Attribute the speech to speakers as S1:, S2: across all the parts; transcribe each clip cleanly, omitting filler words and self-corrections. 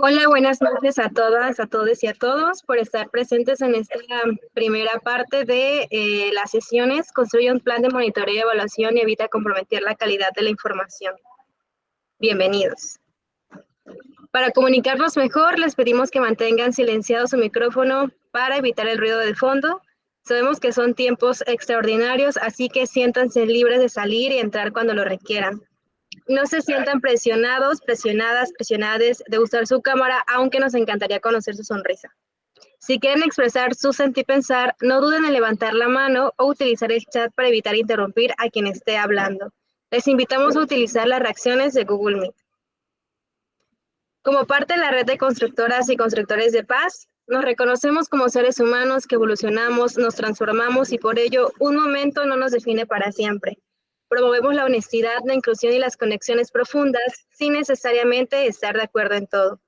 S1: Hola, buenas noches a todas, a todos y a todos por estar presentes en esta primera parte de las sesiones. Construye un plan de monitoreo y evaluación y evita comprometer la calidad de la información. Bienvenidos. Para comunicarnos mejor, les pedimos que mantengan silenciado su micrófono para evitar el ruido del fondo. Sabemos que son tiempos extraordinarios, así que siéntanse libres de salir y entrar cuando lo requieran. No se sientan presionados, presionades de usar su cámara, aunque nos encantaría conocer su sonrisa. Si quieren expresar su sentir pensar, no duden en levantar la mano o utilizar el chat para evitar interrumpir a quien esté hablando. Les invitamos a utilizar las reacciones de Google Meet. Como parte de la red de constructoras y constructores de paz, nos reconocemos como seres humanos que evolucionamos, nos transformamos y por ello un momento no nos define para siempre. Promovemos la honestidad, la inclusión y las conexiones profundas sin necesariamente estar de acuerdo en todo.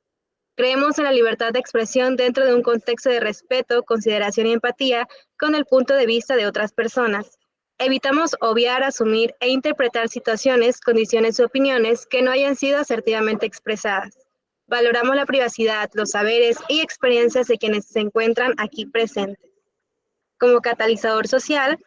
S1: Creemos en la libertad de expresión dentro de un contexto de respeto, consideración y empatía con el punto de vista de otras personas. Evitamos obviar, asumir e interpretar situaciones, condiciones u opiniones que no hayan sido asertivamente expresadas. Valoramos la privacidad, los saberes y experiencias de quienes se encuentran aquí presentes. Como catalizador social,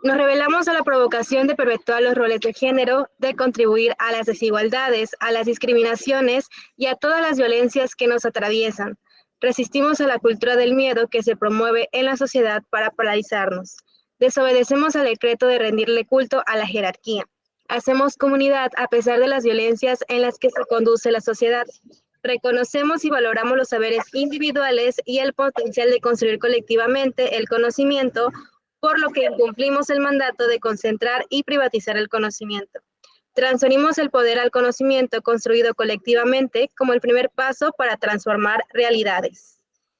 S1: nos revelamos a la provocación de perpetuar los roles de género, de contribuir a las desigualdades, a las discriminaciones y a todas las violencias que nos atraviesan. Resistimos a la cultura del miedo que se promueve en la sociedad para paralizarnos. Desobedecemos al decreto de rendirle culto a la jerarquía. Hacemos comunidad a pesar de las violencias en las que se conduce la sociedad. Reconocemos y valoramos los saberes individuales y el potencial de construir colectivamente el conocimiento, por lo que cumplimos el mandato de concentrar y privatizar el conocimiento. Transferimos el poder al conocimiento construido colectivamente como el primer paso para transformar realidades.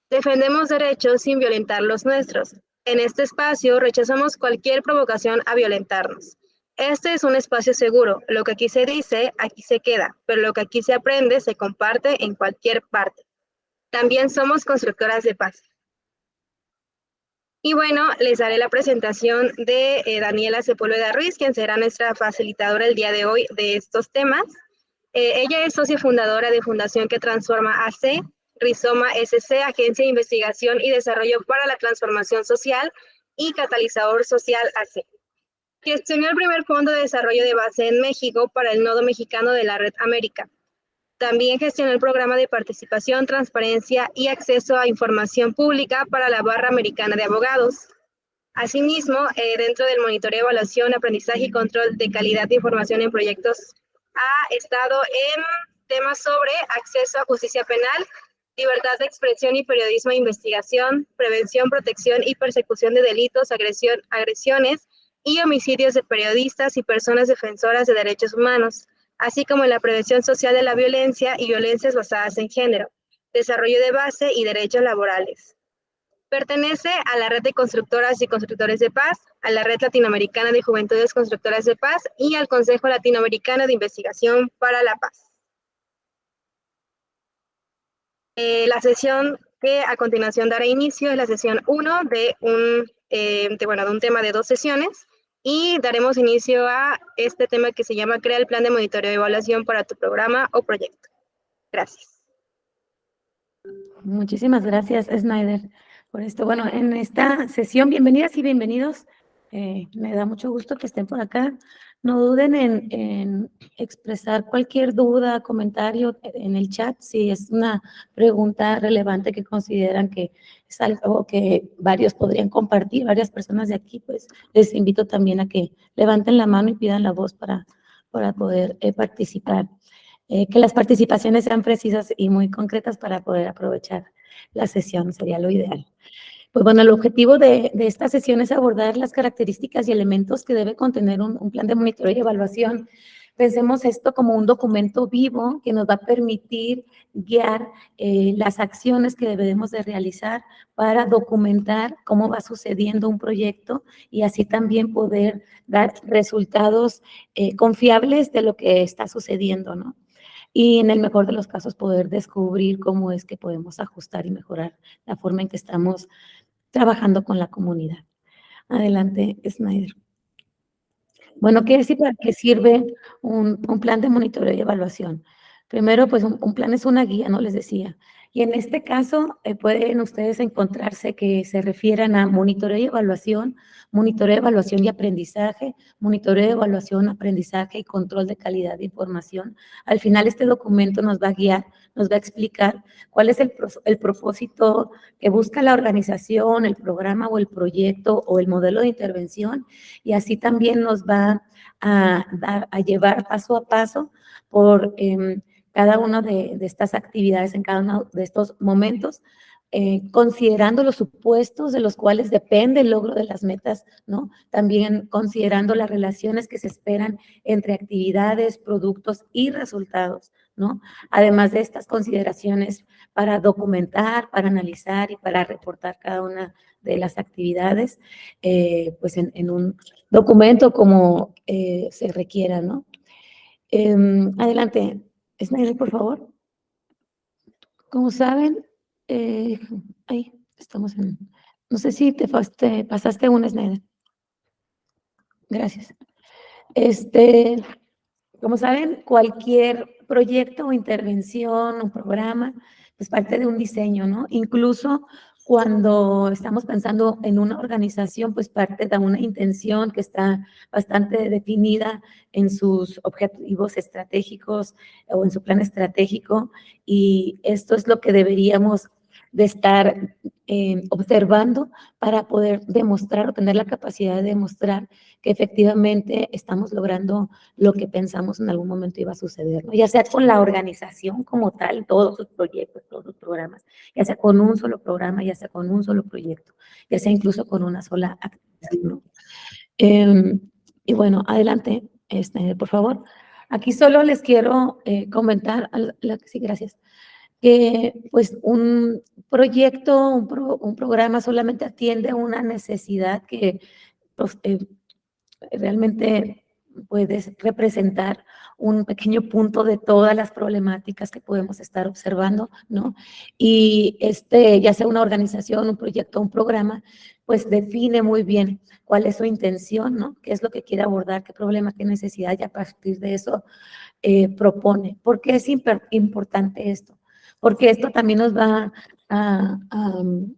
S1: Defendemos derechos sin violentar los nuestros. En este espacio rechazamos cualquier provocación a violentarnos. Este es un espacio seguro. Lo que aquí se dice, aquí se queda, pero lo que aquí se aprende, se comparte en cualquier parte. También somos constructoras de paz. Y bueno, les daré la presentación de Daniela Sepúlveda Ruiz, quien será nuestra facilitadora el día de hoy de estos temas. Ella es socia fundadora de Fundación que Transforma AC, Rizoma SC, Agencia de Investigación y Desarrollo para la Transformación Social y Catalizador Social AC. Gestionó el primer fondo de desarrollo de base en México para el nodo mexicano de la Red América. También gestionó el programa de participación, transparencia y acceso a información pública para la Barra Americana de Abogados. Asimismo, dentro del monitoreo, evaluación, aprendizaje y control de calidad de información en proyectos, ha estado en temas sobre acceso a justicia penal, libertad de expresión y periodismo de investigación, prevención, protección y persecución de delitos, agresiones y homicidios de periodistas y personas defensoras de derechos humanos, así como en la prevención social de la violencia y violencias basadas en género, desarrollo de base y derechos laborales. Pertenece a la Red de Constructoras y Constructores de Paz, a la Red Latinoamericana de Juventudes Constructoras de Paz y al Consejo Latinoamericano de Investigación para la Paz. La sesión que a continuación dará inicio es la sesión 1 de un tema de 2 sesiones y daremos inicio a este tema que se llama Crea el plan de monitoreo y evaluación para tu programa o proyecto. Gracias.
S2: Muchísimas gracias, Snyder, por esto. Bueno, en esta sesión, bienvenidas y bienvenidos. Me da mucho gusto que estén por acá. No duden en expresar cualquier duda, comentario en el chat, si es una pregunta relevante que consideran que es algo que varios podrían compartir, varias personas de aquí, pues les invito también a que levanten la mano y pidan la voz para poder participar. Que las participaciones sean precisas y muy concretas para poder aprovechar la sesión, sería lo ideal. Pues bueno, el objetivo de esta sesión es abordar las características y elementos que debe contener un plan de monitoreo y evaluación. Pensemos esto como un documento vivo que nos va a permitir guiar las acciones que debemos de realizar para documentar cómo va sucediendo un proyecto y así también poder dar resultados confiables de lo que está sucediendo, ¿no? Y en el mejor de los casos poder descubrir cómo es que podemos ajustar y mejorar la forma en que estamos trabajando con la comunidad. Adelante, Snyder. Bueno, ¿qué decir para qué sirve un plan de monitoreo y evaluación? Primero, pues un plan es una guía, ¿no? Les decía. Y en este caso, pueden ustedes encontrarse que se refieran a monitoreo, evaluación y aprendizaje, monitoreo, evaluación, aprendizaje y control de calidad de información. Al final, este documento nos va a guiar, nos va a explicar cuál es el propósito que busca la organización, el programa o el proyecto o el modelo de intervención, y así también nos va a llevar paso a paso por cada una de estas actividades en cada uno de estos momentos, considerando los supuestos de los cuales depende el logro de las metas, ¿no? También considerando las relaciones que se esperan entre actividades, productos y resultados, ¿no? Además de estas consideraciones para documentar, para analizar y para reportar cada una de las actividades, pues en un documento como se requiera, ¿no? Adelante, Snyder, por favor. Como saben, ahí estamos en, no sé si te pasaste un Snyder. Gracias. Como saben, cualquier proyecto o intervención o programa es parte de un diseño, ¿no? Incluso cuando estamos pensando en una organización, pues parte de una intención que está bastante definida en sus objetivos estratégicos o en su plan estratégico, y esto es lo que deberíamos de estar observando para poder demostrar o tener la capacidad de demostrar que efectivamente estamos logrando lo que pensamos en algún momento iba a suceder, ¿no? Ya sea con la organización como tal, todos sus proyectos, todos sus programas, ya sea con un solo programa, ya sea con un solo proyecto, ya sea incluso con una sola actividad, ¿no? Y bueno, adelante, por favor. Aquí solo les quiero comentar, sí, gracias, que pues un proyecto, un programa solamente atiende una necesidad que pues, realmente puedes representar un pequeño punto de todas las problemáticas que podemos estar observando, ¿no? Y ya sea una organización, un proyecto, un programa, pues define muy bien cuál es su intención, ¿no? ¿Qué es lo que quiere abordar, qué problema, qué necesidad, y a partir de eso propone. ¿Por qué es importante esto? Porque esto también nos va a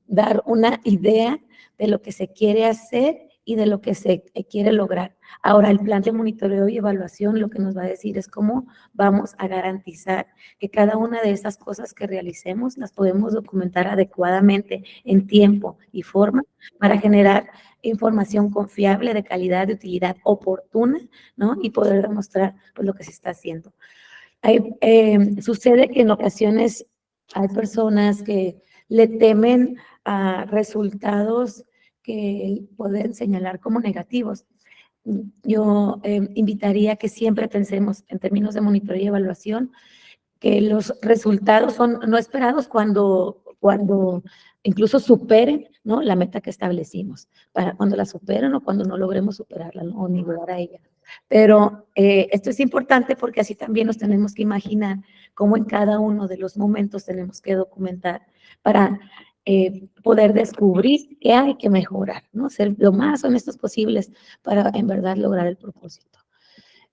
S2: dar una idea de lo que se quiere hacer y de lo que se quiere lograr. Ahora, el plan de monitoreo y evaluación lo que nos va a decir es cómo vamos a garantizar que cada una de esas cosas que realicemos las podemos documentar adecuadamente en tiempo y forma para generar información confiable, de calidad, de utilidad oportuna, ¿no? Y poder demostrar pues, lo que se está haciendo. Sucede que en ocasiones hay personas que le temen a resultados que pueden señalar como negativos. Yo invitaría que siempre pensemos en términos de monitoreo y evaluación, que los resultados son no esperados cuando incluso superen, ¿no?, la meta que establecimos, para cuando la superen o cuando no logremos superarla, ¿no?, o ni llegar a ella. Pero esto es importante porque así también nos tenemos que imaginar cómo en cada uno de los momentos tenemos que documentar para poder descubrir qué hay que mejorar, ¿no? Ser lo más honestos posibles para en verdad lograr el propósito.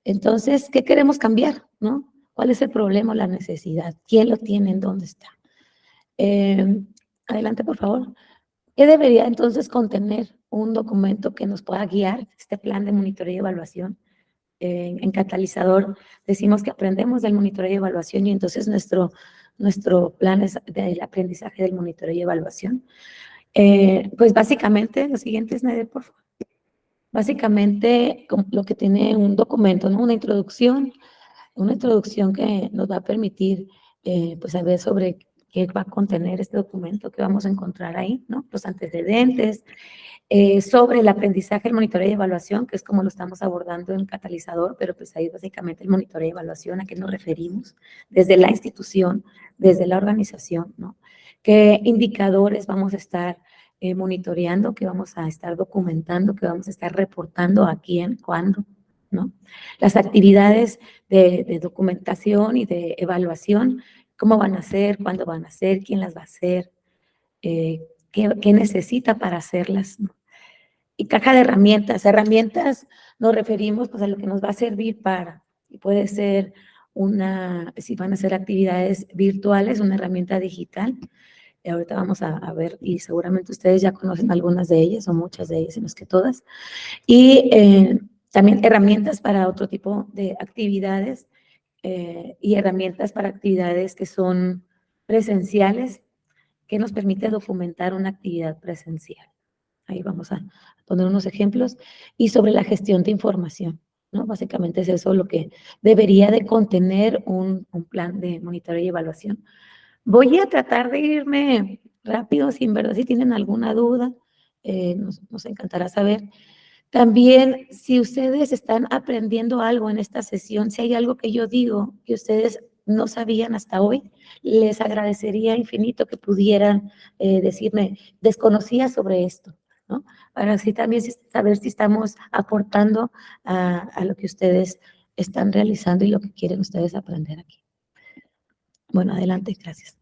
S2: Entonces, ¿qué queremos cambiar, no? ¿Cuál es el problema o la necesidad? ¿Quién lo tiene? ¿En dónde está? Adelante, por favor. ¿Qué debería entonces contener un documento que nos pueda guiar este plan de monitoreo y evaluación? En Catalizador decimos que aprendemos del monitoreo y evaluación, y entonces nuestro plan es del aprendizaje del monitoreo y evaluación. Pues básicamente, lo siguiente, Snyder, por favor. Básicamente, lo que tiene un documento, ¿no? Una introducción que nos va a permitir, pues, saber sobre qué va a contener este documento, qué vamos a encontrar ahí, ¿no? Los antecedentes, sobre el aprendizaje, el monitoreo y evaluación, que es como lo estamos abordando en Catalizador, pero pues ahí básicamente el monitoreo y evaluación, ¿a qué nos referimos? Desde la institución, desde la organización, ¿no? ¿Qué indicadores vamos a estar monitoreando, qué vamos a estar documentando, qué vamos a estar reportando a quién, cuándo, ¿no? Las actividades de documentación y de evaluación, cómo van a ser, cuándo van a ser, quién las va a hacer, qué necesita para hacerlas, ¿no? Y caja de herramientas. Herramientas nos referimos pues, a lo que nos va a servir para, y puede ser si van a hacer actividades virtuales, una herramienta digital. Ahorita vamos a ver, y seguramente ustedes ya conocen algunas de ellas, o muchas de ellas, si no es que todas. Y también herramientas para otro tipo de actividades y herramientas para actividades que son presenciales, que nos permite documentar una actividad presencial. Ahí vamos a poner unos ejemplos. Y sobre la gestión de información, ¿no? Básicamente es eso lo que debería de contener un plan de monitoreo y evaluación. Voy a tratar de irme rápido, sin verdad, si tienen alguna duda, nos encantará saber. También, si ustedes están aprendiendo algo en esta sesión, si hay algo que yo digo que ustedes no sabían hasta hoy, les agradecería infinito que pudieran decirme, desconocía sobre esto, ¿no? Para así también saber si estamos aportando a lo que ustedes están realizando y lo que quieren ustedes aprender aquí. Bueno, adelante, gracias.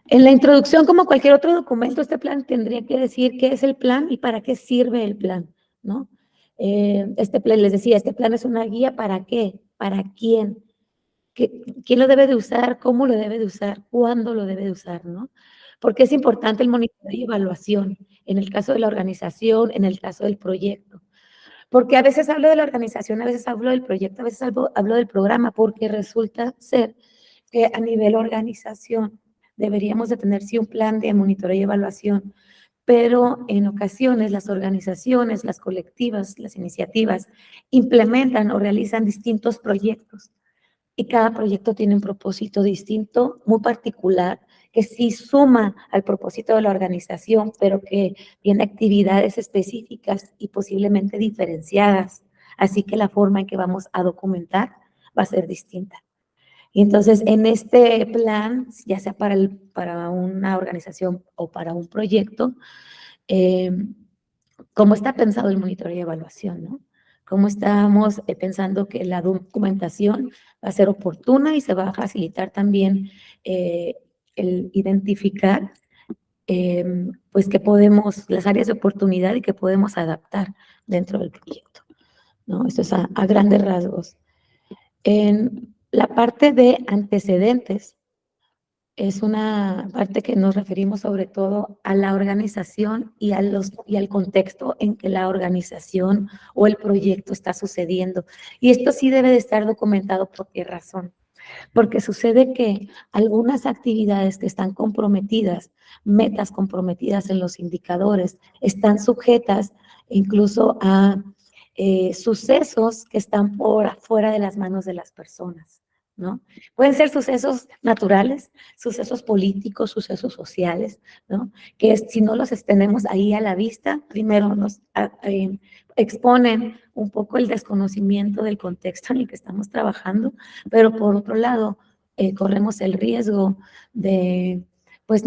S2: En la introducción, como cualquier otro documento, este plan tendría que decir qué es el plan y para qué sirve el plan, ¿no? Este plan, les decía, este plan es una guía ¿para qué? ¿Para quién? ¿Quién lo debe de usar? ¿Cómo lo debe de usar? ¿Cuándo lo debe de usar? ¿No? Porque es importante el monitoreo y evaluación en el caso de la organización, en el caso del proyecto. Porque a veces hablo de la organización, a veces hablo del proyecto, a veces hablo del programa, porque resulta ser que a nivel organización deberíamos de tener sí un plan de monitoreo y evaluación, pero en ocasiones las organizaciones, las colectivas, las iniciativas implementan o realizan distintos proyectos y cada proyecto tiene un propósito distinto, muy particular, que sí suma al propósito de la organización, pero que tiene actividades específicas y posiblemente diferenciadas. Así que la forma en que vamos a documentar va a ser distinta. Y entonces, en este plan, ya sea para una organización o para un proyecto, eh, ¿cómo está pensado el monitoreo y evaluación, no? ¿Cómo estamos pensando que la documentación va a ser oportuna y se va a facilitar también el identificar pues que podemos, las áreas de oportunidad y que podemos adaptar dentro del proyecto, ¿no? Esto es a grandes rasgos. En la parte de antecedentes, es una parte que nos referimos sobre todo a la organización y al contexto en que la organización o el proyecto está sucediendo. Y esto sí debe de estar documentado. ¿Por qué razón? Porque sucede que algunas actividades que están comprometidas, metas comprometidas en los indicadores, están sujetas incluso a sucesos que están por afuera de las manos de las personas, ¿no? Pueden ser sucesos naturales, sucesos políticos, sucesos sociales, ¿no? Que si no los tenemos ahí a la vista, primero nos exponen un poco el desconocimiento del contexto en el que estamos trabajando, pero por otro lado, corremos el riesgo de, pues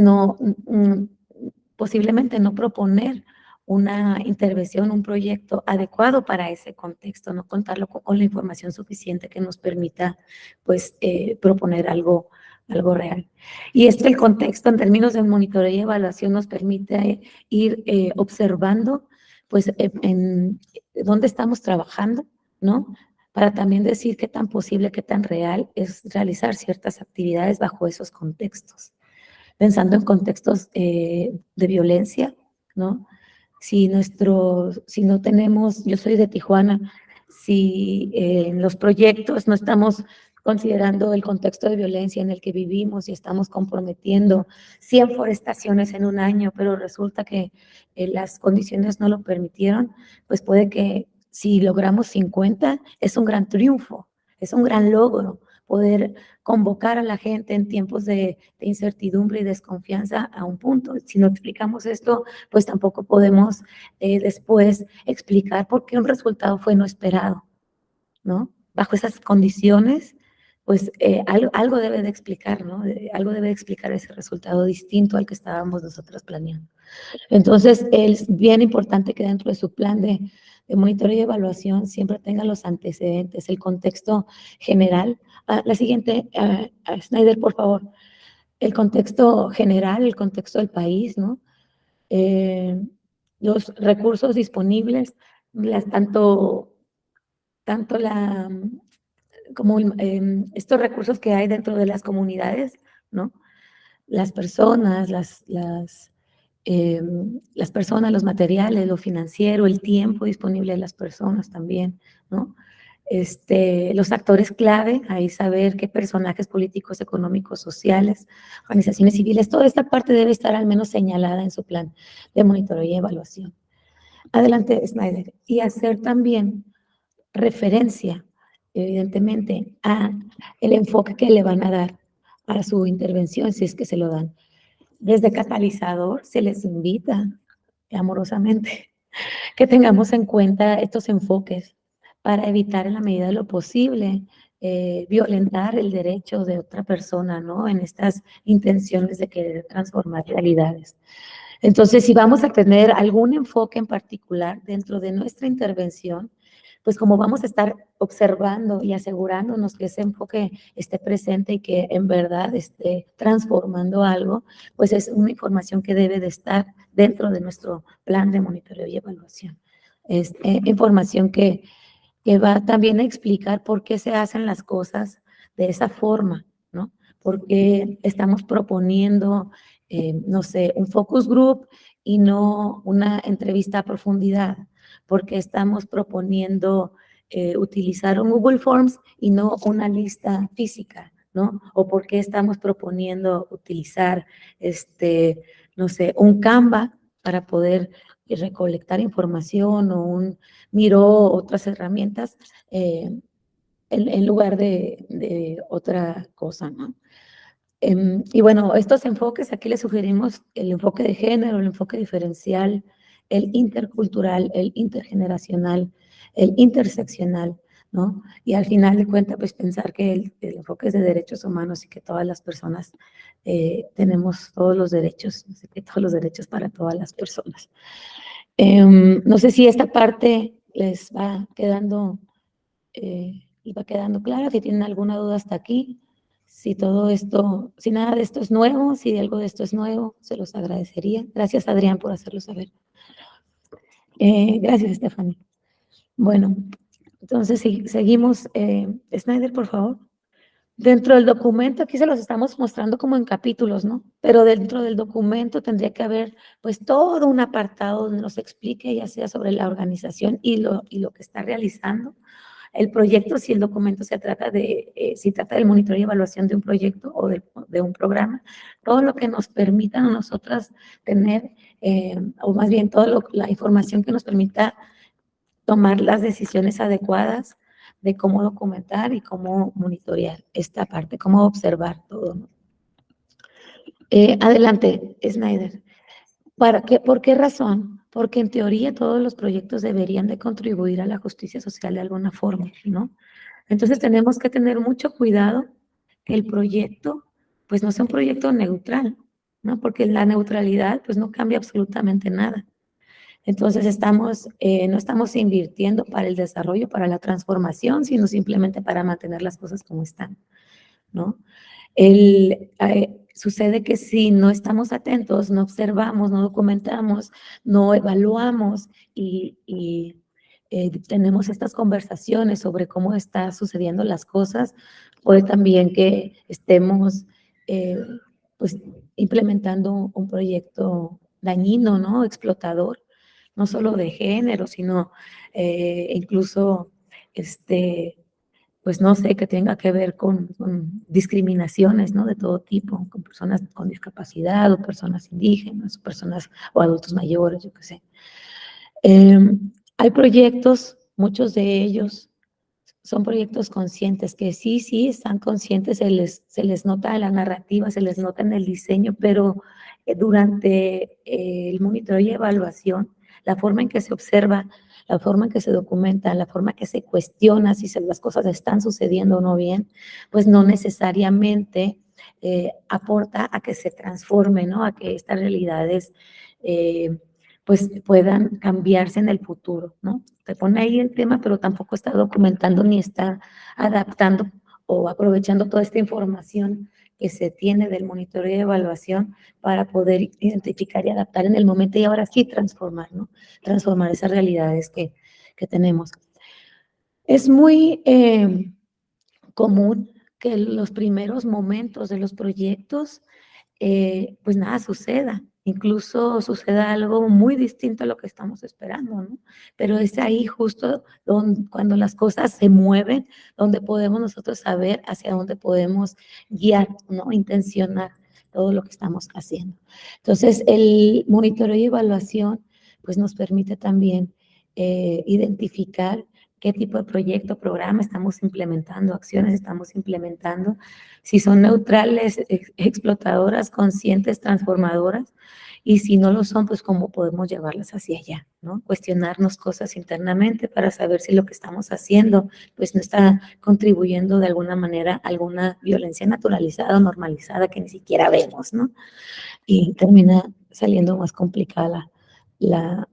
S2: posiblemente no proponer una intervención, un proyecto adecuado para ese contexto, no contarlo con la información suficiente que nos permita, pues, proponer algo real. Y el contexto en términos de monitoreo y evaluación nos permite ir observando, pues, en dónde estamos trabajando, ¿no? Para también decir qué tan posible, qué tan real es realizar ciertas actividades bajo esos contextos. Pensando en contextos de violencia, ¿no? Si no tenemos, yo soy de Tijuana, si en los proyectos no estamos considerando el contexto de violencia en el que vivimos y estamos comprometiendo 100 forestaciones en un año, pero resulta que las condiciones no lo permitieron, pues puede que si logramos 50 es un gran triunfo, es un gran logro poder convocar a la gente en tiempos de incertidumbre y desconfianza a un punto. Si no explicamos esto, pues tampoco podemos después explicar por qué un resultado fue no esperado, ¿no? Bajo esas condiciones, pues algo debe de explicar, ¿no? Algo debe de explicar ese resultado distinto al que estábamos nosotros planeando. Entonces, es bien importante que dentro de su plan de monitoreo y evaluación siempre tenga los antecedentes, el contexto general. La siguiente, Snyder, por favor. El contexto general, el contexto del país, ¿no? Los recursos disponibles, tanto como estos recursos que hay dentro de las comunidades, ¿no? Las personas, las personas, los materiales, lo financiero, el tiempo disponible de las personas también, ¿no? Los actores clave, ahí saber qué personajes políticos, económicos, sociales, organizaciones civiles, toda esta parte debe estar al menos señalada en su plan de monitoreo y evaluación. Adelante, Snyder. Y hacer también referencia, evidentemente, a el enfoque que le van a dar a su intervención, si es que se lo dan. Desde catalizador se les invita amorosamente que tengamos en cuenta estos enfoques para evitar en la medida de lo posible violentar el derecho de otra persona, ¿no? En estas intenciones de querer transformar realidades. Entonces, si vamos a tener algún enfoque en particular dentro de nuestra intervención, pues como vamos a estar observando y asegurándonos que ese enfoque esté presente y que en verdad esté transformando algo, pues es una información que debe de estar dentro de nuestro plan de monitoreo y evaluación. Es información que va también a explicar por qué se hacen las cosas de esa forma, ¿no? Porque estamos proponiendo, no sé, un focus group y no una entrevista a profundidad, porque estamos proponiendo utilizar un Google Forms y no una lista física, ¿no? O porque estamos proponiendo utilizar, no sé, un Canva para poder recolectar información o un Miro otras herramientas en lugar de otra cosa, ¿no? Y bueno, estos enfoques, aquí les sugerimos el enfoque de género, el enfoque diferencial, el intercultural, el intergeneracional, el interseccional, ¿no? Y al final de cuentas, pues pensar que el enfoque es de derechos humanos y que todas las personas tenemos todos los derechos, que todos los derechos para todas las personas. No sé si esta parte les va quedando clara, si tienen alguna duda hasta aquí, si todo esto, si nada de esto es nuevo, si algo de esto es nuevo, se los agradecería. Gracias, Adrián, por hacerlo saber. Gracias, Stephanie. Bueno, entonces seguimos. Snyder, por favor. Dentro del documento, aquí se los estamos mostrando como en capítulos, ¿no? Pero dentro del documento tendría que haber, pues, todo un apartado donde nos explique, ya sea sobre la organización y lo que está realizando el proyecto, si el documento se trata si trata del monitoreo y evaluación de un proyecto o de un programa, todo lo que nos permita a nosotras tener, o más bien toda la información que nos permita tomar las decisiones adecuadas de cómo documentar y cómo monitorear esta parte, cómo observar todo, ¿no? Adelante, Snyder. ¿Por qué razón? Porque en teoría todos los proyectos deberían de contribuir a la justicia social de alguna forma, ¿no? Entonces tenemos que tener mucho cuidado que el proyecto, pues no sea un proyecto neutral, ¿no? Porque la neutralidad, pues no cambia absolutamente nada. Entonces no estamos invirtiendo para el desarrollo, para la transformación, sino simplemente para mantener las cosas como están, ¿no? Sucede que si no estamos atentos, no observamos, no documentamos, no evaluamos y tenemos estas conversaciones sobre cómo están sucediendo las cosas, puede también que estemos pues implementando un proyecto dañino, ¿no? Explotador, no solo de género, sino incluso pues no sé, que tenga que ver con discriminaciones, ¿no? De todo tipo, con personas con discapacidad o personas indígenas o personas o adultos mayores, yo qué sé. Hay proyectos, muchos de ellos son proyectos conscientes, que sí, están conscientes, se les nota en la narrativa, se les nota en el diseño, pero durante el monitoreo y evaluación, la forma en que se observa, la forma en que se documenta, la forma en que se cuestiona si las cosas están sucediendo o no bien, pues no necesariamente aporta a que se transforme, ¿no? A que estas realidades pues puedan cambiarse en el futuro, ¿no? Te pone ahí el tema, pero tampoco está documentando ni está adaptando o aprovechando toda esta información que se tiene del monitoreo y evaluación para poder identificar y adaptar en el momento y ahora sí transformar, ¿no? Transformar esas realidades que tenemos. Es muy común que en los primeros momentos de los proyectos, pues nada suceda. Incluso suceda algo muy distinto a lo que estamos esperando, ¿no? Pero es ahí justo cuando las cosas se mueven, donde podemos nosotros saber hacia dónde podemos guiar, ¿no? Intencionar todo lo que estamos haciendo. Entonces, el monitoreo y evaluación, pues nos permite también identificar qué tipo de proyecto, programa estamos implementando, acciones estamos implementando, si son neutrales, explotadoras, conscientes, transformadoras, y si no lo son, pues cómo podemos llevarlas hacia allá, ¿no? Cuestionarnos cosas internamente para saber si lo que estamos haciendo, pues no está contribuyendo de alguna manera a alguna violencia naturalizada o normalizada que ni siquiera vemos, ¿no? Y termina saliendo más complicada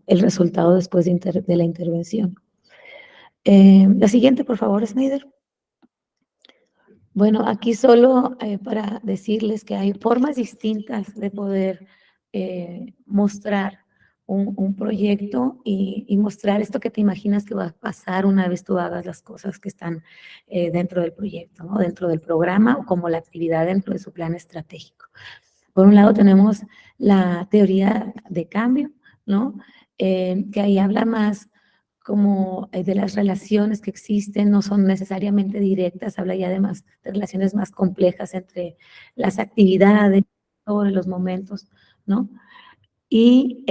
S2: el resultado después de la intervención. La siguiente, por favor, Snyder. Bueno, aquí solo para decirles que hay formas distintas de poder mostrar un proyecto y mostrar esto que te imaginas que va a pasar una vez tú hagas las cosas que están dentro del proyecto, ¿no? Dentro del programa o como la actividad dentro de su plan estratégico. Por un lado tenemos la teoría de cambio, ¿no? Que ahí habla más como de las relaciones que existen, no son necesariamente directas, habla ya de relaciones más complejas entre las actividades, sobre los momentos, ¿no? Y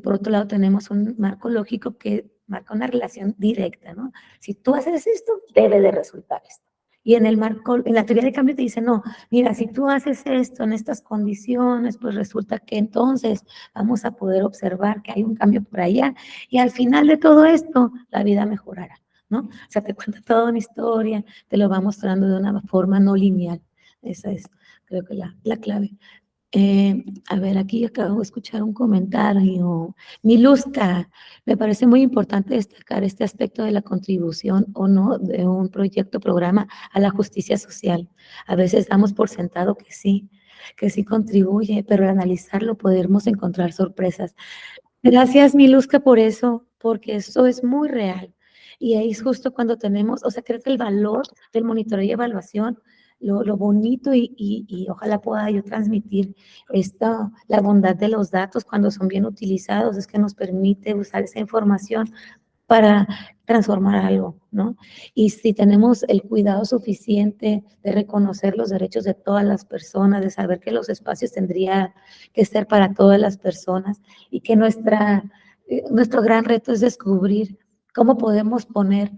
S2: por otro lado tenemos un marco lógico que marca una relación directa, ¿no? Si tú haces esto, debe de resultar esto. Y en el marco, en la teoría de cambio te dice, no, mira, si tú haces esto en estas condiciones, pues resulta que entonces vamos a poder observar que hay un cambio por allá y al final de todo esto, la vida mejorará, ¿no? O sea, te cuenta toda una historia, te lo va mostrando de una forma no lineal. Esa es, creo que la clave. A ver, aquí acabo de escuchar un comentario. Miluska, me parece muy importante destacar este aspecto de la contribución o no de un proyecto o programa a la justicia social. A veces damos por sentado que sí contribuye, pero al analizarlo podemos encontrar sorpresas. Gracias, Miluska, por eso, porque eso es muy real. Y ahí es justo cuando tenemos, o sea, creo que el valor del monitoreo y evaluación, lo bonito y ojalá pueda yo transmitir la bondad de los datos cuando son bien utilizados, es que nos permite usar esa información para transformar algo, ¿no? Y si tenemos el cuidado suficiente de reconocer los derechos de todas las personas, de saber que los espacios tendrían que ser para todas las personas y que nuestro gran reto es descubrir cómo podemos poner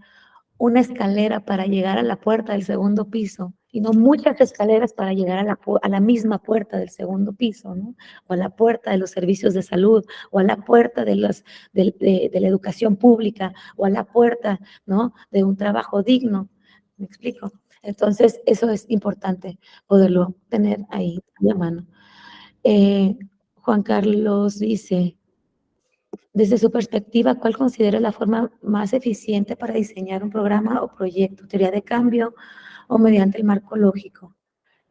S2: una escalera para llegar a la puerta del segundo piso y no muchas escaleras para llegar a la misma puerta del segundo piso, ¿no? O a la puerta de los servicios de salud, o a la puerta de la educación pública, o a la puerta, ¿no? De un trabajo digno. ¿Me explico? Entonces, eso es importante poderlo tener ahí a la mano. Juan Carlos dice, desde su perspectiva, ¿cuál considera la forma más eficiente para diseñar un programa o proyecto? ¿Teoría de cambio o mediante el marco lógico?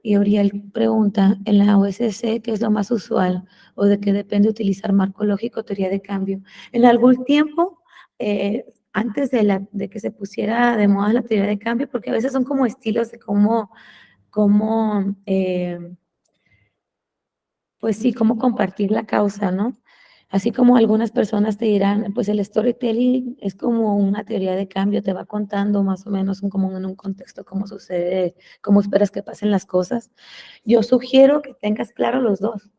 S2: Y Oriel pregunta, en la OSC, ¿qué es lo más usual? ¿O de qué depende utilizar marco lógico o teoría de cambio? En algún tiempo, antes de que se pusiera de moda la teoría de cambio, porque a veces son como estilos de cómo pues sí, cómo compartir la causa, ¿no? Así como algunas personas te dirán, pues el storytelling es como una teoría de cambio, te va contando más o menos como en un contexto cómo sucede, cómo esperas que pasen las cosas. Yo sugiero que tengas claro los dos,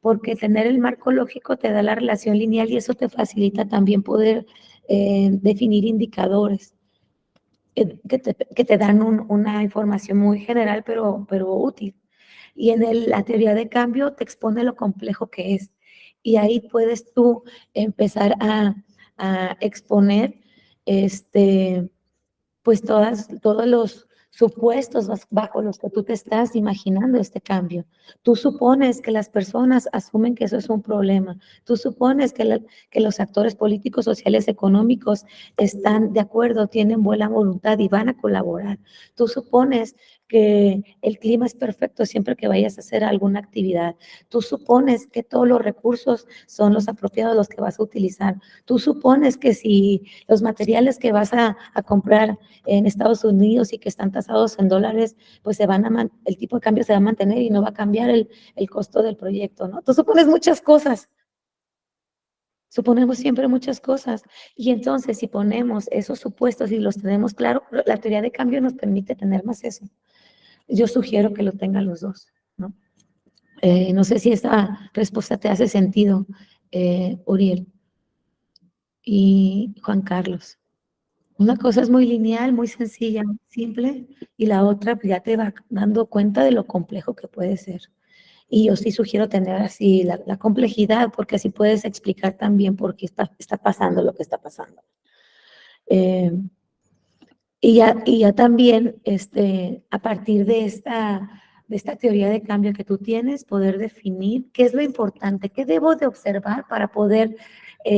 S2: porque tener el marco lógico te da la relación lineal y eso te facilita también poder definir indicadores que te dan una información muy general, pero útil. Y en la teoría de cambio te expone lo complejo que es. Y ahí puedes tú empezar a exponer pues todos los supuestos bajo los que tú te estás imaginando este cambio. Tú supones que las personas asumen que eso es un problema. Tú supones que los actores políticos, sociales, económicos están de acuerdo, tienen buena voluntad y van a colaborar. Tú supones que el clima es perfecto siempre que vayas a hacer alguna actividad. Tú supones que todos los recursos son los apropiados, los que vas a utilizar. Tú supones que si los materiales que vas a comprar en Estados Unidos y que están tasados en dólares, pues el tipo de cambio se va a mantener y no va a cambiar el costo del proyecto, ¿no? Tú supones muchas cosas. Suponemos siempre muchas cosas. Y entonces, si ponemos esos supuestos y los tenemos claro, la teoría de cambio nos permite tener más eso. Yo sugiero que lo tengan los dos, ¿no? No sé si esta respuesta te hace sentido, Uriel y Juan Carlos. Una cosa es muy lineal, muy sencilla, muy simple, y la otra pues, ya te va dando cuenta de lo complejo que puede ser. Y yo sí sugiero tener así la complejidad, porque así puedes explicar también por qué está pasando lo que está pasando. Y ya también, a partir de esta teoría de cambio que tú tienes, poder definir qué es lo importante, qué debo de observar para poder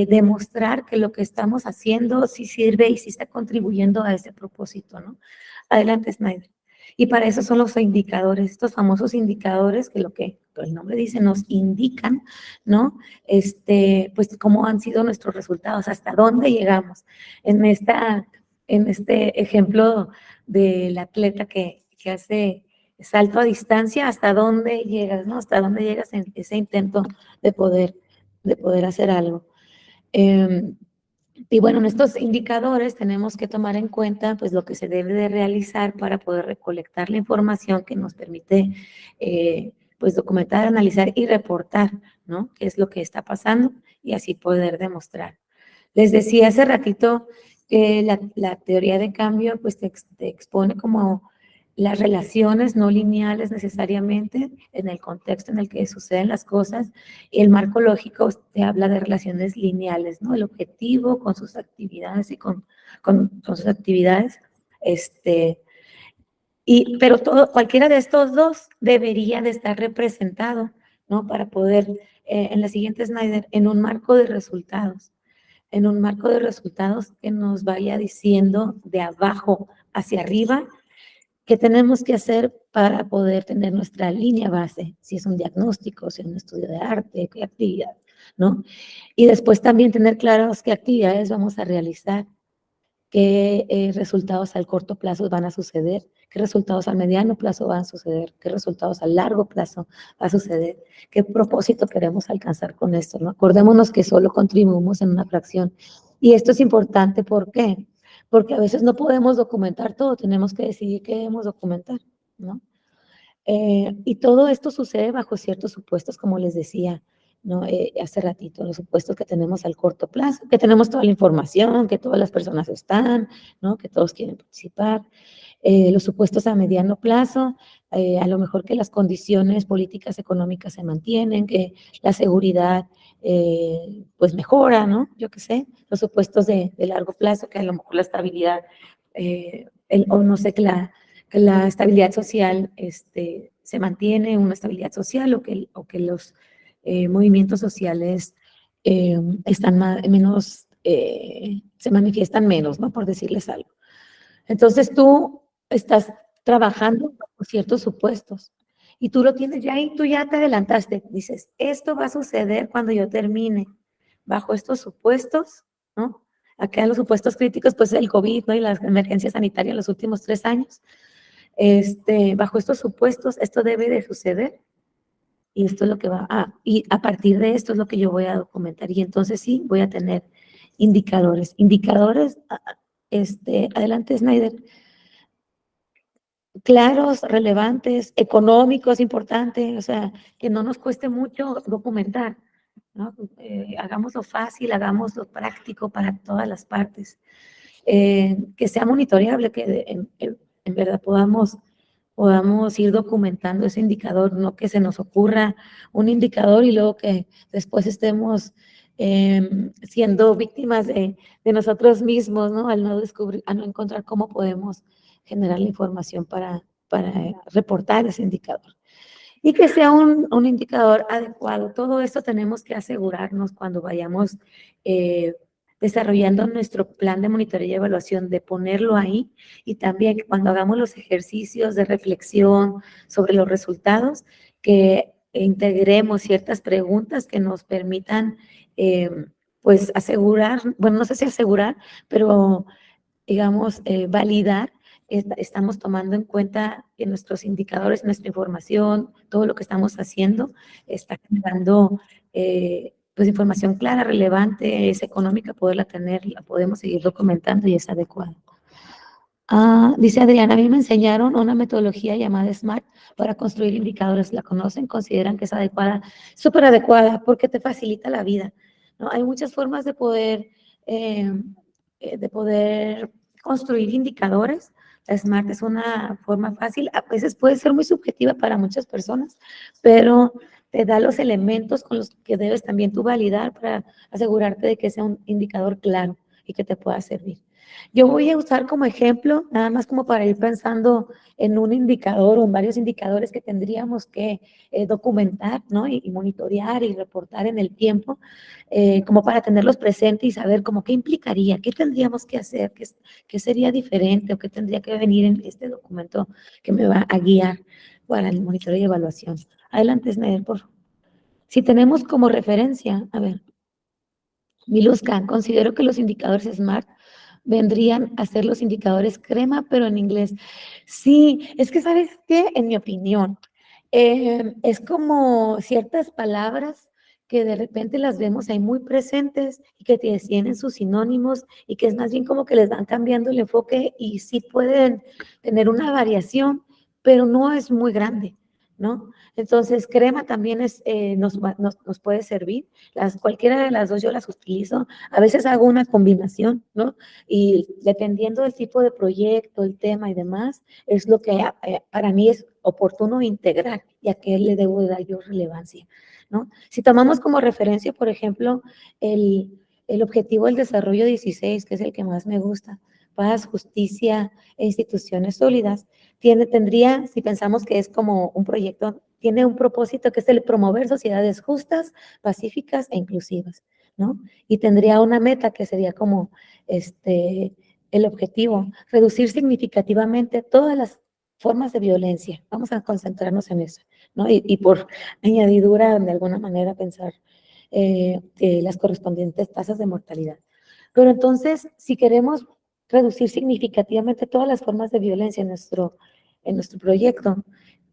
S2: demostrar que lo que estamos haciendo sí sirve y sí está contribuyendo a ese propósito, ¿no? Adelante, Snyder. Y para eso son los indicadores, estos famosos indicadores que lo que el nombre dice nos indican, ¿no? Pues cómo han sido nuestros resultados, hasta dónde llegamos en este ejemplo del atleta que hace salto a distancia, hasta dónde llegas, ¿no? Hasta dónde llegas en ese intento de poder hacer algo. Y bueno, en estos indicadores tenemos que tomar en cuenta pues lo que se debe de realizar para poder recolectar la información que nos permite pues documentar, analizar y reportar, ¿no? Qué es lo que está pasando y así poder demostrar. Les decía hace ratito que la teoría de cambio pues te expone como las relaciones no lineales necesariamente en el contexto en el que suceden las cosas, y el marco lógico te habla de relaciones lineales, ¿no? El objetivo con sus actividades y con sus actividades, pero cualquiera de estos dos debería de estar representado, ¿no? Para poder, en la siguiente Snyder, en un marco de resultados que nos vaya diciendo de abajo hacia arriba qué tenemos que hacer para poder tener nuestra línea base, si es un diagnóstico, si es un estudio de arte, qué actividad, ¿no? Y después también tener claros qué actividades vamos a realizar, qué resultados al corto plazo van a suceder, qué resultados al mediano plazo van a suceder, qué resultados a largo plazo va a suceder, qué propósito queremos alcanzar con esto, ¿no? Acordémonos que solo contribuimos en una fracción. Y esto es importante, ¿por qué? Porque a veces no podemos documentar todo, tenemos que decidir qué debemos documentar, ¿no? Y todo esto sucede bajo ciertos supuestos, como les decía, ¿no? Hace ratito, los supuestos que tenemos al corto plazo, que tenemos toda la información, que todas las personas están, ¿no? Que todos quieren participar. Los supuestos a mediano plazo, a lo mejor que las condiciones políticas económicas se mantienen, que la seguridad pues mejora, ¿no? Yo qué sé. Los supuestos de largo plazo, que a lo mejor la estabilidad, o no sé, que la estabilidad social se mantiene, una estabilidad social, o que los movimientos sociales están menos, se manifiestan menos, ¿no? Por decirles algo. Entonces tú estás trabajando con ciertos supuestos y tú lo tienes ya y tú ya te adelantaste. Dices, esto va a suceder cuando yo termine. Bajo estos supuestos, ¿no? Acá en los supuestos críticos, pues el COVID, ¿no? Y la emergencia sanitaria en los últimos 3 años. Bajo estos supuestos, esto debe de suceder y esto es lo que y a partir de esto es lo que yo voy a documentar y entonces sí voy a tener indicadores. Indicadores, adelante Snyder, claros, relevantes, económicos, importantes, o sea, que no nos cueste mucho documentar, ¿no? Hagámoslo fácil, hagámoslo práctico para todas las partes, que sea monitoreable, que en verdad podamos ir documentando ese indicador, no que se nos ocurra un indicador y luego que después estemos siendo víctimas de nosotros mismos, ¿no? Al no descubrir, a no encontrar cómo podemos generar la información para reportar ese indicador. Y que sea un indicador adecuado. Todo esto tenemos que asegurarnos cuando vayamos desarrollando nuestro plan de monitoreo y evaluación, de ponerlo ahí, y también cuando hagamos los ejercicios de reflexión sobre los resultados, que integremos ciertas preguntas que nos permitan, pues, asegurar, bueno, no sé si asegurar, pero digamos, validar, estamos tomando en cuenta que nuestros indicadores, nuestra información, todo lo que estamos haciendo, está generando pues información clara, relevante, es económica poderla tener, la podemos seguir documentando y es adecuada. Dice Adriana, a mí me enseñaron una metodología llamada SMART para construir indicadores. ¿La conocen? ¿Consideran que es adecuada? Súper adecuada porque te facilita la vida, ¿no? Hay muchas formas eh, de poder construir indicadores. La SMART es una forma fácil. A veces puede ser muy subjetiva para muchas personas, pero te da los elementos con los que debes también tú validar para asegurarte de que sea un indicador claro y que te pueda servir. Yo voy a usar como ejemplo, nada más como para ir pensando en un indicador o en varios indicadores que tendríamos que documentar, ¿no? Y monitorear y reportar en el tiempo, como para tenerlos presentes y saber como qué implicaría, qué tendríamos que hacer, qué sería diferente o qué tendría que venir en este documento que me va a guiar para el monitoreo y evaluación. Adelante, Snyder, por favor. Si tenemos como referencia, a ver, Miluska, considero que los indicadores SMART vendrían a ser los indicadores crema, pero en inglés. Sí, es que, ¿sabes qué? En mi opinión, es como ciertas palabras que de repente las vemos ahí muy presentes y que tienen sus sinónimos y que es más bien como que les van cambiando el enfoque y sí pueden tener una variación, pero no es muy grande, ¿no? Entonces, crema también nos puede servir. Cualquiera de las dos yo las utilizo. A veces hago una combinación, ¿no? Y dependiendo del tipo de proyecto, el tema y demás, es lo que para mí es oportuno integrar y a qué le debo dar yo relevancia, ¿no? Si tomamos como referencia, por ejemplo, el objetivo del desarrollo 16, que es el que más me gusta, paz, justicia e instituciones sólidas, tendría, si pensamos que es como un proyecto, tiene un propósito que es el promover sociedades justas, pacíficas e inclusivas, ¿no? Y tendría una meta que sería como el objetivo, reducir significativamente todas las formas de violencia. Vamos a concentrarnos en eso, ¿no? Y por añadidura, de alguna manera, pensar las correspondientes tasas de mortalidad. Pero entonces, si queremos reducir significativamente todas las formas de violencia en nuestro proyecto,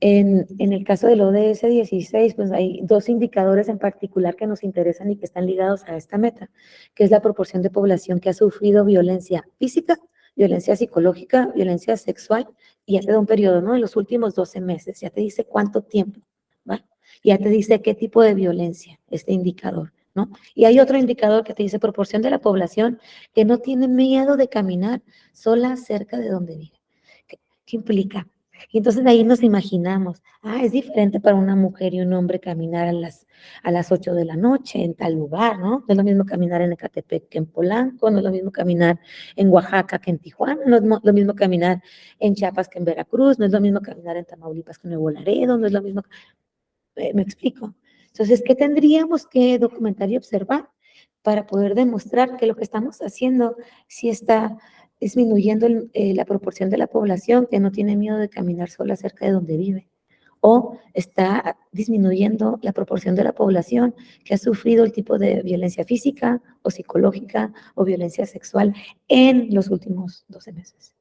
S2: en el caso del ODS 16, pues hay dos indicadores en particular que nos interesan y que están ligados a esta meta, que es la proporción de población que ha sufrido violencia física, violencia psicológica, violencia sexual, y ya te da un periodo, ¿no? En los últimos 12 meses, ya te dice cuánto tiempo, ¿va? Ya te dice qué tipo de violencia, este indicador, ¿no? Y hay otro indicador que te dice proporción de la población que no tiene miedo de caminar sola cerca de donde vive. ¿Qué implica? Y entonces de ahí nos imaginamos, es diferente para una mujer y un hombre caminar a las 8 de la noche en tal lugar, ¿no? No es lo mismo caminar en Ecatepec que en Polanco, no es lo mismo caminar en Oaxaca que en Tijuana, no es lo mismo caminar en Chiapas que en Veracruz, no es lo mismo caminar en Tamaulipas que en Nuevo Laredo, no es lo mismo, me explico. Entonces, ¿qué tendríamos que documentar y observar para poder demostrar que lo que estamos haciendo sí está disminuyendo la proporción de la población que no tiene miedo de caminar sola cerca de donde vive? ¿O está disminuyendo la proporción de la población que ha sufrido el tipo de violencia física o psicológica o violencia sexual en los últimos 12 meses?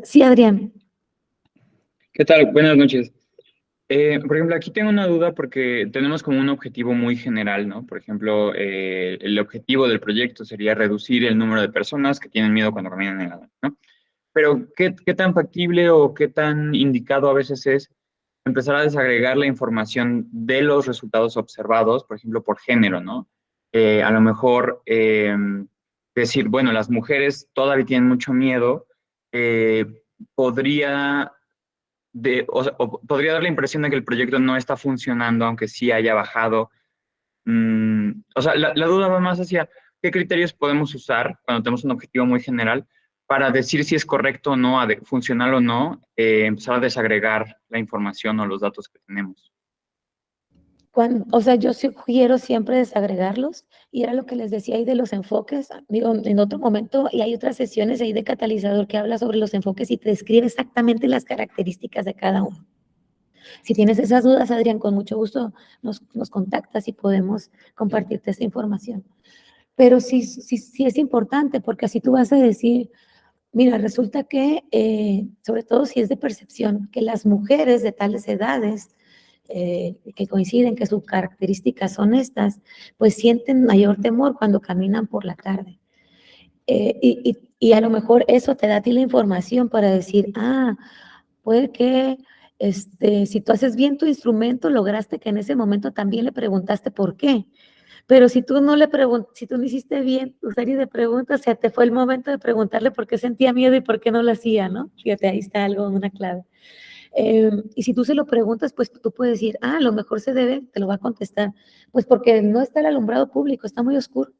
S2: Sí, Adrián.
S3: ¿Qué tal? Buenas noches. Por ejemplo, aquí tengo una duda porque tenemos como un objetivo muy general, ¿no? Por ejemplo, el objetivo del proyecto sería reducir el número de personas que tienen miedo cuando caminan en la noche, ¿no? Pero, ¿qué tan factible o qué tan indicado a veces es empezar a desagregar la información de los resultados observados, por ejemplo, por género, ¿no? A lo mejor decir, bueno, las mujeres todavía tienen mucho miedo, eh, podría podría dar la impresión de que el proyecto no está funcionando, aunque sí haya bajado. O sea, la duda va más hacia qué criterios podemos usar cuando tenemos un objetivo muy general para decir si es correcto o no, funcional o no, empezar a desagregar la información o los datos que tenemos.
S2: O sea, yo sugiero siempre desagregarlos, y era lo que les decía ahí de los enfoques. Digo, en otro momento, y hay otras sesiones ahí de catalizador que habla sobre los enfoques y te describe exactamente las características de cada uno. Si tienes esas dudas, Adrián, con mucho gusto nos contactas y podemos compartirte esa información. Pero sí es importante, porque así tú vas a decir, mira, resulta que, sobre todo si es de percepción, que las mujeres de tales edades, que coinciden que sus características son estas, pues sienten mayor temor cuando caminan por la tarde. Y a lo mejor eso te da a ti la información para decir, puede que si tú haces bien tu instrumento, lograste que en ese momento también le preguntaste por qué. Pero si tú no si tú no hiciste bien tu serie de preguntas, o sea, te fue el momento de preguntarle por qué sentía miedo y por qué no lo hacía, ¿no? Fíjate, ahí está algo, una clave. Y si tú se lo preguntas, pues tú puedes decir, a lo mejor se debe, te lo va a contestar, pues porque no está el alumbrado público, está muy oscuro.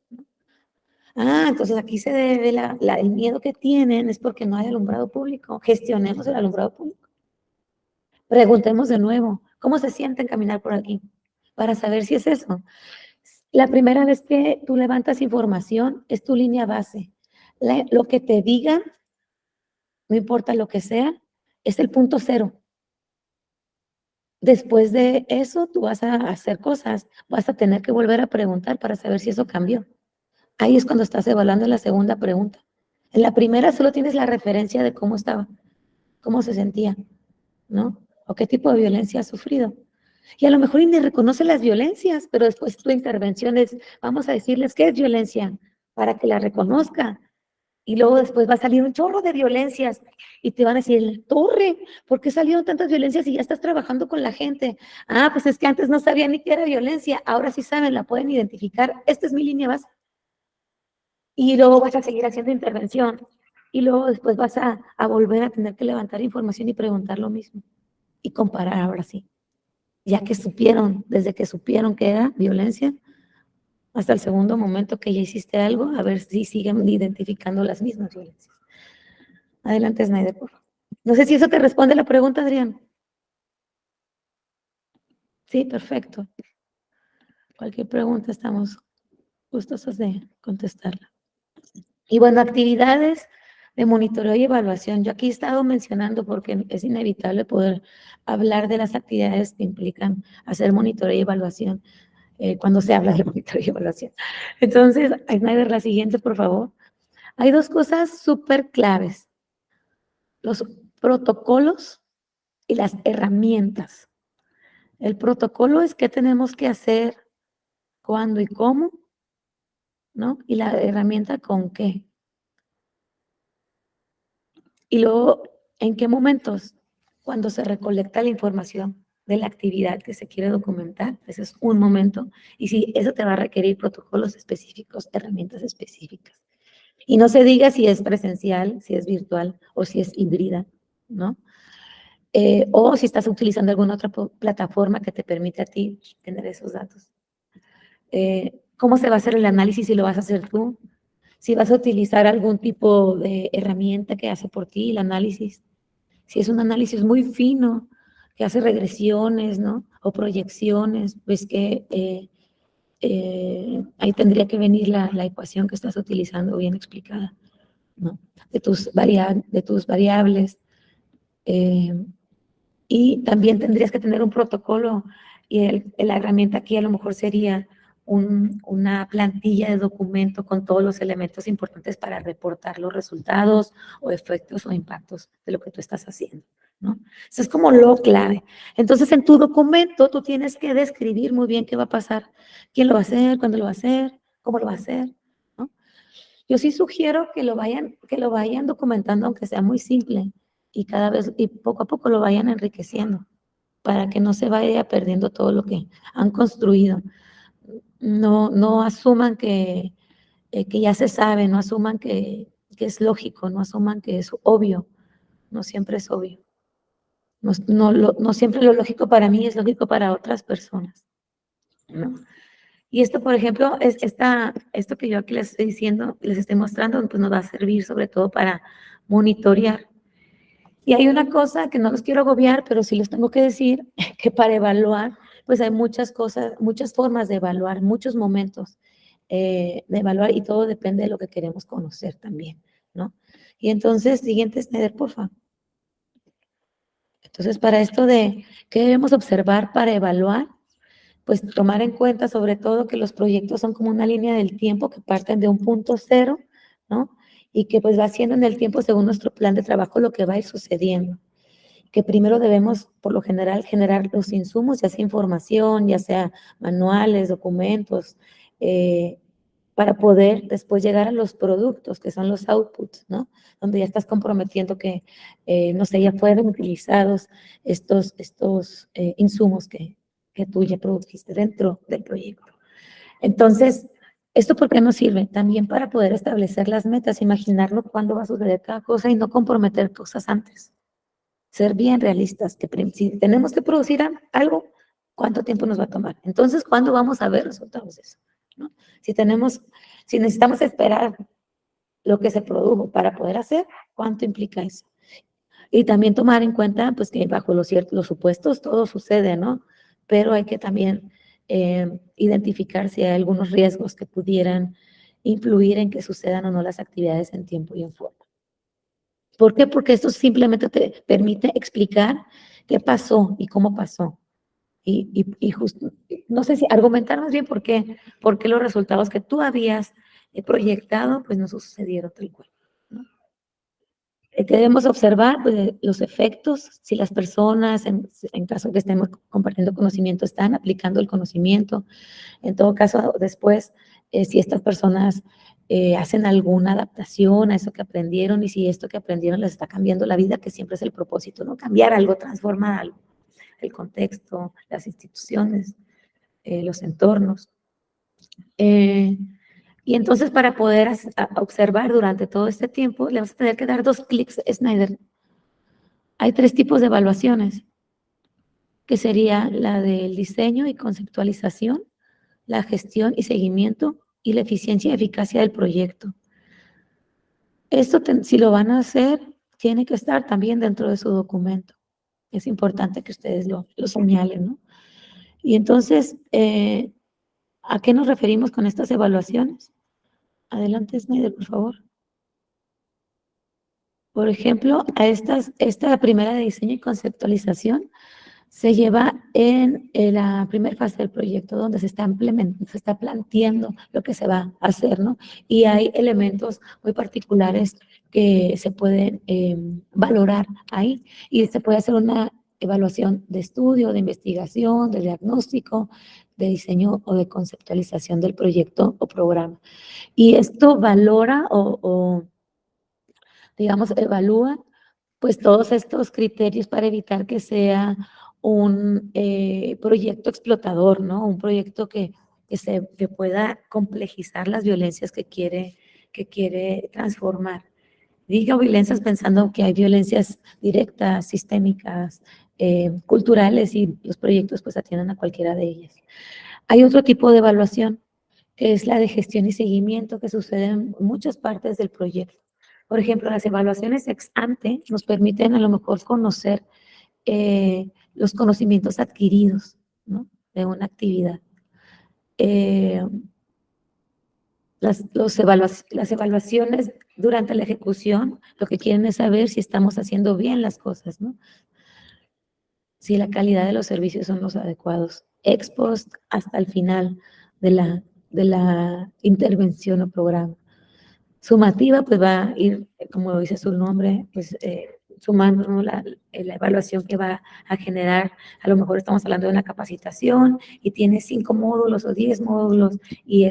S2: Entonces aquí se debe el miedo que tienen es porque no hay alumbrado público. Gestionemos el alumbrado público. Preguntemos de nuevo, ¿cómo se sienten caminar por aquí? Para saber si es eso. La primera vez que tú levantas información es tu línea base. Lo que te digan, no importa lo que sea, es el punto cero. Después de eso, tú vas a hacer cosas, vas a tener que volver a preguntar para saber si eso cambió. Ahí es cuando estás evaluando la segunda pregunta. En la primera solo tienes la referencia de cómo estaba, cómo se sentía, ¿no? O qué tipo de violencia ha sufrido. Y a lo mejor ni reconoce las violencias, pero después tu intervención es, vamos a decirles qué es violencia, para que la reconozca. Y luego después va a salir un chorro de violencias y te van a decir, torre, ¿por qué salieron tantas violencias y ya estás trabajando con la gente? Pues es que antes no sabían ni qué era violencia, ahora sí saben, la pueden identificar. Esta es mi línea base. Y luego vas a seguir haciendo intervención. Y luego después vas a volver a tener que levantar información y preguntar lo mismo. Y comparar ahora sí. Ya que supieron, desde que supieron que era violencia, hasta el segundo momento que ya hiciste algo, a ver si siguen identificando las mismas violencias. Adelante, Snyder, por favor. No sé si eso te responde la pregunta, Adrián. Sí, perfecto. Cualquier pregunta estamos gustosos de contestarla. Y bueno, actividades de monitoreo y evaluación. Yo aquí he estado mencionando porque es inevitable poder hablar de las actividades que implican hacer monitoreo y evaluación cuando se habla de monitoreo y evaluación. Entonces, Snyder, la siguiente, por favor. Hay dos cosas súper claves. Los protocolos y las herramientas. El protocolo es qué tenemos que hacer, cuándo y cómo, ¿no? Y la herramienta con qué. Y luego, ¿en qué momentos? Cuando se recolecta la información de la actividad que se quiere documentar, ese es un momento. Y sí, eso te va a requerir protocolos específicos, herramientas específicas. Y no se diga si es presencial, si es virtual o si es híbrida, ¿no? O si estás utilizando alguna otra plataforma que te permite a ti tener esos datos. ¿Cómo se va a hacer el análisis si lo vas a hacer tú? Si vas a utilizar algún tipo de herramienta que hace por ti el análisis. Si es un análisis muy fino, que hace regresiones, ¿no? O proyecciones, pues que ahí tendría que venir la ecuación que estás utilizando bien explicada, ¿no? De tus variables. Y también tendrías que tener un protocolo y la herramienta aquí a lo mejor sería una plantilla de documento con todos los elementos importantes para reportar los resultados o efectos o impactos de lo que tú estás haciendo, ¿no? Eso es como lo clave. Entonces, en tu documento tú tienes que describir muy bien qué va a pasar, quién lo va a hacer, cuándo lo va a hacer, cómo lo va a hacer, ¿no? Yo sí sugiero que lo vayan documentando, aunque sea muy simple, y cada vez, y poco a poco lo vayan enriqueciendo, para que no se vaya perdiendo todo lo que han construido. No asuman que ya se sabe, no asuman que es lógico, no asuman que es obvio, no siempre es obvio. No siempre lo lógico para mí es lógico para otras personas, ¿no? Y esto, por ejemplo, esto que yo aquí les estoy diciendo, les estoy mostrando, pues nos va a servir sobre todo para monitorear. Y hay una cosa que no los quiero agobiar, pero sí les tengo que decir, que para evaluar pues hay muchas cosas, muchas formas de evaluar, muchos momentos de evaluar y todo depende de lo que queremos conocer también, ¿no? Y entonces, siguiente, Snyder, por favor. Entonces, para esto de qué debemos observar para evaluar, pues tomar en cuenta sobre todo que los proyectos son como una línea del tiempo que parten de un punto cero, ¿no? Y que pues va haciendo en el tiempo según nuestro plan de trabajo lo que va a ir sucediendo. Que primero debemos, por lo general, generar los insumos, ya sea información, ya sea manuales, documentos, para poder después llegar a los productos, que son los outputs, ¿no? Donde ya estás comprometiendo que, no sé, ya fueron utilizados estos insumos que tú ya produjiste dentro del proyecto. Entonces, ¿esto por qué nos sirve? También para poder establecer las metas, imaginarnos cuándo va a suceder cada cosa y no comprometer cosas antes. Ser bien realistas, que si tenemos que producir algo, ¿cuánto tiempo nos va a tomar? Entonces, ¿cuándo vamos a ver resultados de eso? ¿No? Si necesitamos esperar lo que se produjo para poder hacer, ¿cuánto implica eso? Y también tomar en cuenta, pues, que bajo los supuestos todo sucede, ¿no? Pero hay que también identificar si hay algunos riesgos que pudieran influir en que sucedan o no las actividades en tiempo y en forma. ¿Por qué? Porque esto simplemente te permite explicar qué pasó y cómo pasó. Y justo, no sé si argumentar más bien por qué los resultados que tú habías proyectado, pues no sucedieron tal cual, ¿no? Debemos observar pues, los efectos, si las personas, en caso de que estemos compartiendo conocimiento, están aplicando el conocimiento. En todo caso, después, si estas personas hacen alguna adaptación a eso que aprendieron y si esto que aprendieron les está cambiando la vida, que siempre es el propósito, ¿no? Cambiar algo, transformar algo, el contexto, las instituciones, los entornos. Y entonces para poder observar durante todo este tiempo, le vas a tener que dar 2 clics, Snyder. Hay 3 tipos de evaluaciones, que sería la del diseño y conceptualización, la gestión y seguimiento y la eficiencia y eficacia del proyecto. Esto, si lo van a hacer, tiene que estar también dentro de su documento. Es importante que ustedes lo señalen, ¿no? Y entonces, ¿a qué nos referimos con estas evaluaciones? Adelante, Snyder, por favor. Por ejemplo, esta primera de diseño y conceptualización se lleva en la primera fase del proyecto, donde se está planteando lo que se va a hacer, ¿no? Y hay elementos muy particulares que se pueden valorar ahí, y se puede hacer una evaluación de estudio, de investigación, de diagnóstico, de diseño o de conceptualización del proyecto o programa. Y esto valora digamos, evalúa pues todos estos criterios para evitar que sea un proyecto explotador, ¿no? Un proyecto que pueda complejizar las violencias que quiere transformar. Digo violencias pensando que hay violencias directas, sistémicas, culturales, y los proyectos pues atienden a cualquiera de ellas. Hay otro tipo de evaluación, que es la de gestión y seguimiento, que sucede en muchas partes del proyecto. Por ejemplo, las evaluaciones ex ante nos permiten a lo mejor conocer los conocimientos adquiridos, ¿no? De una actividad. Las evaluaciones durante la ejecución lo que quieren es saber si estamos haciendo bien las cosas, ¿no? Si la calidad de los servicios son los adecuados, ex post hasta el final de la intervención o programa. Sumativa, pues va a ir, como dice su nombre, pues sumando, ¿no? la evaluación que va a generar. A lo mejor estamos hablando de una capacitación y tiene 5 módulos o 10 módulos y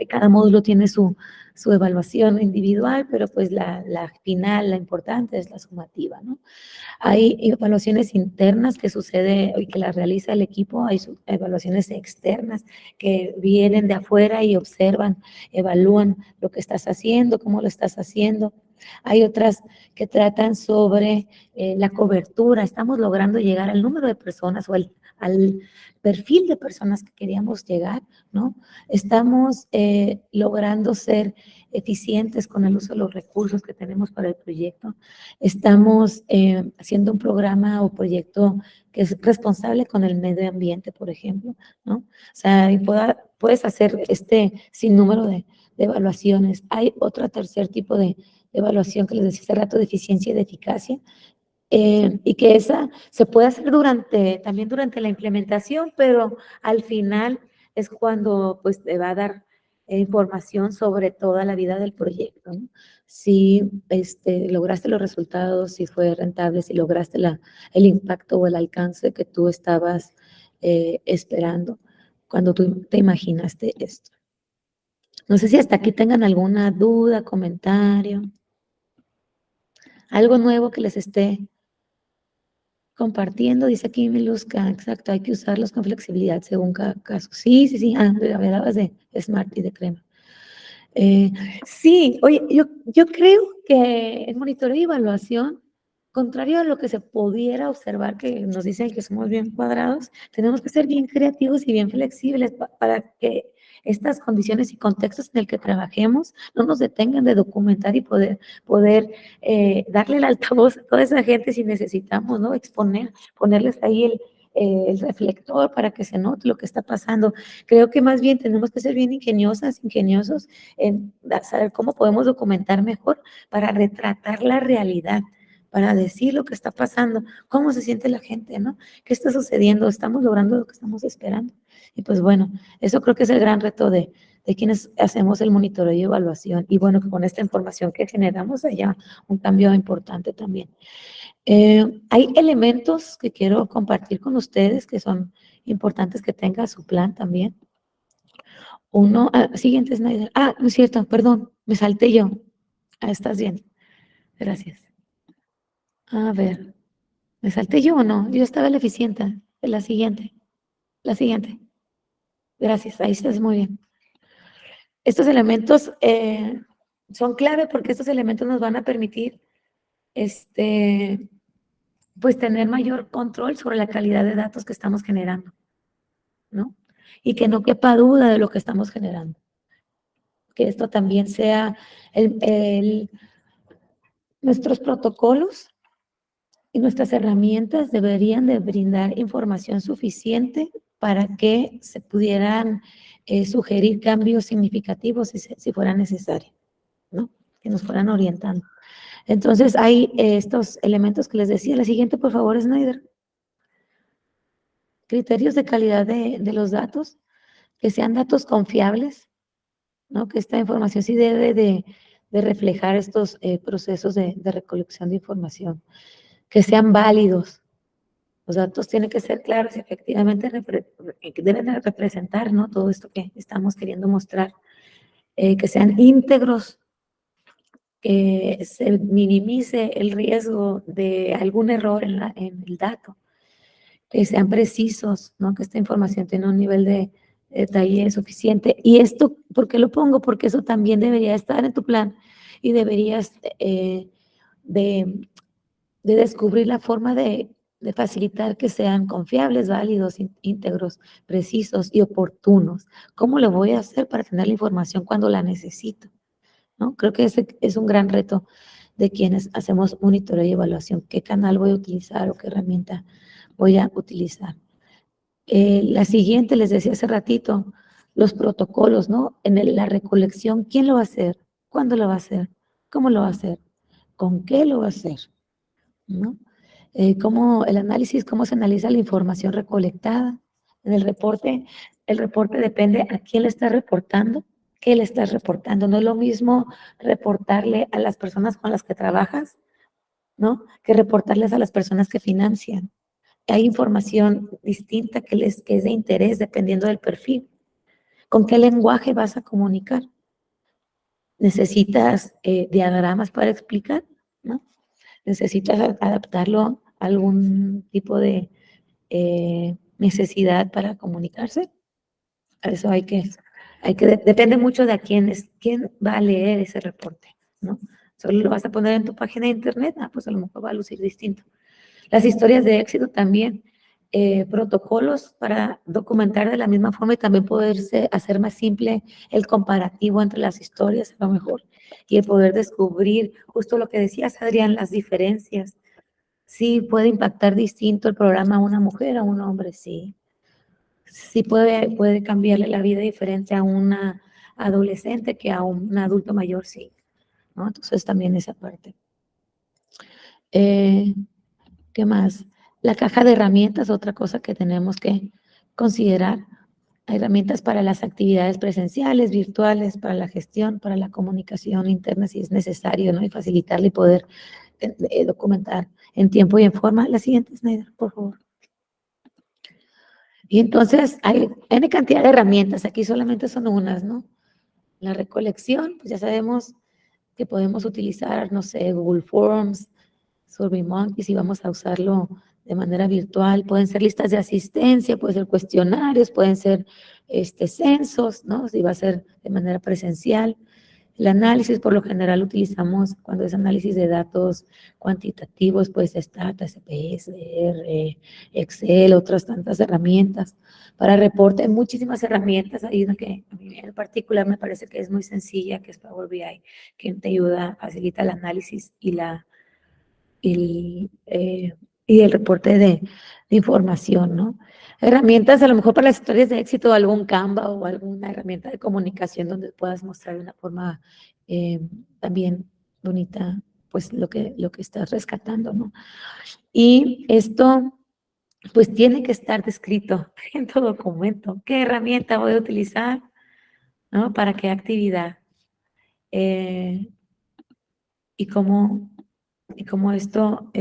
S2: cada módulo tiene su evaluación individual, pero pues la final, la importante es la sumativa, ¿no? Hay evaluaciones internas que sucede y que las realiza el equipo, hay evaluaciones externas que vienen de afuera y observan, evalúan lo que estás haciendo, cómo lo estás haciendo. Hay otras que tratan sobre la cobertura. Estamos logrando llegar al número de personas o al perfil de personas que queríamos llegar, ¿no? Estamos logrando ser eficientes con el uso de los recursos que tenemos para el proyecto. Estamos haciendo un programa o proyecto que es responsable con el medio ambiente, por ejemplo, ¿no? O sea, y puedes hacer este sinnúmero de evaluaciones. Hay otro tercer tipo de evaluación que les decía hace rato, de eficiencia y de eficacia, y que esa se puede hacer también durante la implementación, pero al final es cuando pues te va a dar información sobre toda la vida del proyecto, ¿no? Si lograste los resultados, si fue rentable, si lograste el impacto o el alcance que tú estabas esperando cuando tú te imaginaste esto. No sé si hasta aquí tengan alguna duda, comentario, algo nuevo que les esté compartiendo. Dice aquí Miluska, exacto, hay que usarlos con flexibilidad según cada caso. Sí, sí, sí. Ah, hablabas de Smart y de crema. Sí, oye, yo creo que el monitoreo y evaluación, contrario a lo que se pudiera observar, que nos dicen que somos bien cuadrados, tenemos que ser bien creativos y bien flexibles para que estas condiciones y contextos en el que trabajemos no nos detengan de documentar y poder darle el altavoz a toda esa gente si necesitamos, ¿no? Ponerles ahí el reflector para que se note lo que está pasando. Creo que más bien tenemos que ser bien ingeniosas, ingeniosos en saber cómo podemos documentar mejor para retratar la realidad, para decir lo que está pasando, cómo se siente la gente, ¿no? ¿Qué está sucediendo? ¿Estamos logrando lo que estamos esperando? Y pues bueno, eso creo que es el gran reto de quienes hacemos el monitoreo y evaluación. Y bueno, con esta información que generamos haya un cambio importante también. Hay elementos que quiero compartir con ustedes que son importantes que tenga su plan también. Uno, siguiente, Snyder. No es cierto, perdón, me salté yo. Estás bien. Gracias. A ver, ¿me salté yo o no? Yo estaba la eficiente. La siguiente. La siguiente. Gracias, ahí estás muy bien. Estos elementos son clave porque estos elementos nos van a permitir pues tener mayor control sobre la calidad de datos que estamos generando, ¿no? Y que no quepa duda de lo que estamos generando. Que esto también sea nuestros protocolos y nuestras herramientas deberían de brindar información suficiente para que se pudieran sugerir cambios significativos si fuera necesario, ¿no? Que nos fueran orientando. Entonces, hay estos elementos que les decía. La siguiente, por favor, Snyder. Criterios de calidad de los datos, que sean datos confiables, ¿no? Que esta información sí debe de reflejar estos procesos de recolección de información, que sean válidos. Los datos tienen que ser claros y efectivamente deben de representar, ¿no? Todo esto que estamos queriendo mostrar, que sean íntegros, que se minimice el riesgo de algún error en el dato, que sean precisos, ¿no? Que esta información tenga un nivel de detalle suficiente. Y esto, ¿por qué lo pongo? Porque eso también debería estar en tu plan y deberías de descubrir la forma de facilitar que sean confiables, válidos, íntegros, precisos y oportunos. ¿Cómo lo voy a hacer para tener la información cuando la necesito? ¿No? Creo que ese es un gran reto de quienes hacemos monitoreo y evaluación. ¿Qué canal voy a utilizar o qué herramienta voy a utilizar? La siguiente, les decía hace ratito, los protocolos, ¿no? La recolección, ¿quién lo va a hacer? ¿Cuándo lo va a hacer? ¿Cómo lo va a hacer? ¿Con qué lo va a hacer? ¿No? El análisis, cómo se analiza la información recolectada. En el reporte depende a quién le está reportando, qué le estás reportando. No es lo mismo reportarle a las personas con las que trabajas, ¿no? Que reportarles a las personas que financian. Hay información distinta que es de interés dependiendo del perfil. ¿Con qué lenguaje vas a comunicar? ¿Necesitas diagramas para explicar? ¿No? ¿Necesitas adaptarlo a algún tipo de necesidad para comunicarse? A eso depende mucho de quién va a leer ese reporte, ¿no? Solo lo vas a poner en tu página de internet, pues a lo mejor va a lucir distinto. Las historias de éxito también, protocolos para documentar de la misma forma y también poderse hacer más simple el comparativo entre las historias, a lo mejor, y el poder descubrir justo lo que decías, Adrián, las diferencias. Sí, puede impactar distinto el programa a una mujer, a un hombre, sí. Sí puede cambiarle la vida diferente a una adolescente que a un adulto mayor, sí, ¿no? Entonces también esa parte. ¿Qué más? La caja de herramientas, otra cosa que tenemos que considerar. Hay herramientas para las actividades presenciales, virtuales, para la gestión, para la comunicación interna si es necesario, ¿no? Y facilitarle y poder documentar en tiempo y en forma. La siguiente, Snyder, por favor. Y entonces hay N cantidad de herramientas, aquí solamente son unas, ¿no? La recolección, pues ya sabemos que podemos utilizar, no sé, Google Forms, SurveyMonkey, si vamos a usarlo de manera virtual, pueden ser listas de asistencia, pueden ser cuestionarios, pueden ser censos, ¿no? Si va a ser de manera presencial. El análisis, por lo general, utilizamos cuando es análisis de datos cuantitativos, pues Stata, SPS, R, Excel, otras tantas herramientas. Para reporte, hay muchísimas herramientas. Hay una que a mí en particular me parece que es muy sencilla, que es Power BI, que te ayuda, facilita el análisis y el reporte de información, ¿no? Herramientas a lo mejor para las historias de éxito, algún Canva o alguna herramienta de comunicación donde puedas mostrar de una forma también bonita, pues lo que estás rescatando, ¿no? Y esto, pues tiene que estar descrito en tu documento. ¿Qué herramienta voy a utilizar? ¿No? ¿Para qué actividad? Y cómo esto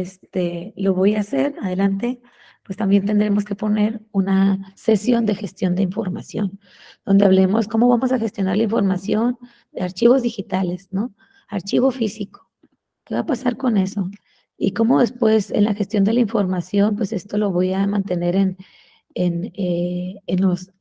S2: lo voy a hacer adelante, pues también tendremos que poner una sesión de gestión de información, donde hablemos cómo vamos a gestionar la información de archivos digitales, ¿no? Archivo físico. ¿Qué va a pasar con eso? Y cómo después en la gestión de la información, pues esto lo voy a mantener en los...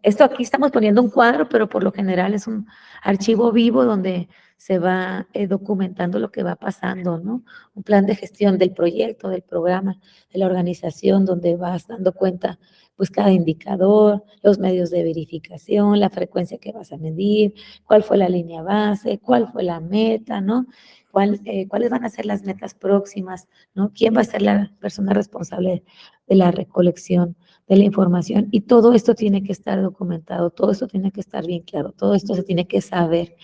S2: esto aquí estamos poniendo un cuadro, pero por lo general es un archivo vivo donde se va documentando lo que va pasando, ¿no? Un plan de gestión del proyecto, del programa, de la organización, donde vas dando cuenta, pues, cada indicador, los medios de verificación, la frecuencia que vas a medir, cuál fue la línea base, cuál fue la meta, ¿no? Cuáles van a ser las metas próximas, ¿no? ¿Quién va a ser la persona responsable de la recolección de la información? Y todo esto tiene que estar documentado, todo esto tiene que estar bien claro, todo esto se tiene que saber.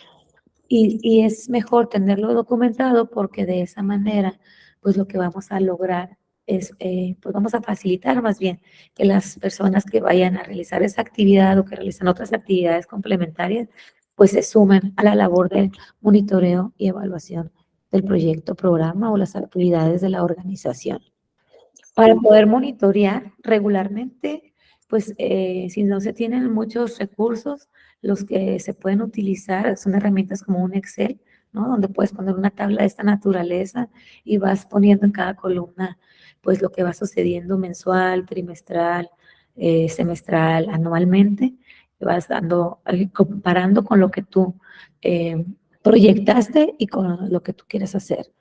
S2: Y es mejor tenerlo documentado porque de esa manera, pues lo que vamos a lograr es, pues vamos a facilitar más bien que las personas que vayan a realizar esa actividad o que realizan otras actividades complementarias, pues se sumen a la labor de monitoreo y evaluación del proyecto, programa o las actividades de la organización. Para poder monitorear regularmente, pues si no se tienen muchos recursos, los que se pueden utilizar son herramientas como un Excel, ¿no? Donde puedes poner una tabla de esta naturaleza y vas poniendo en cada columna, pues lo que va sucediendo mensual, trimestral, semestral, anualmente. Y vas comparando con lo que tú proyectaste y con lo que tú quieres hacer.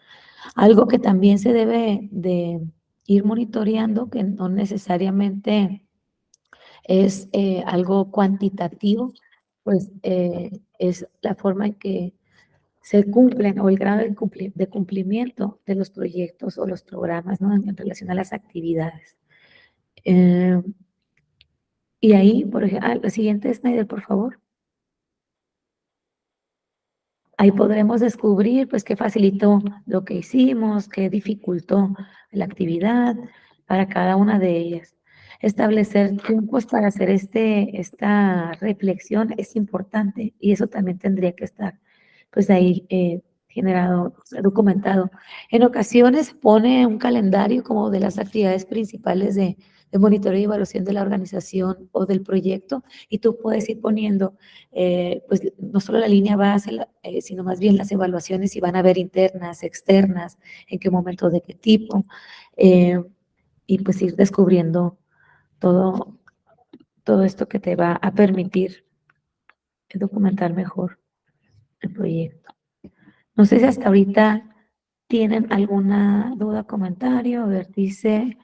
S2: Algo que también se debe de ir monitoreando, que no necesariamente es algo cuantitativo, pues es la forma en que se cumplen o el grado de cumplimiento de los proyectos o los programas, ¿no? En relación a las actividades. Y ahí, por ejemplo, la siguiente, Snyder, por favor. Ahí podremos descubrir, pues, qué facilitó lo que hicimos, qué dificultó la actividad para cada una de ellas. Establecer tiempos para hacer esta reflexión es importante y eso también tendría que estar, pues, ahí generado, documentado. En ocasiones pone un calendario como de las actividades principales de monitoreo y evaluación de la organización o del proyecto y tú puedes ir poniendo pues no solo la línea base, sino más bien las evaluaciones si van a haber internas, externas, en qué momento, de qué tipo, y pues ir descubriendo todo, todo esto que te va a permitir documentar mejor el proyecto. No sé si hasta ahorita tienen alguna duda, comentario. A ver, dice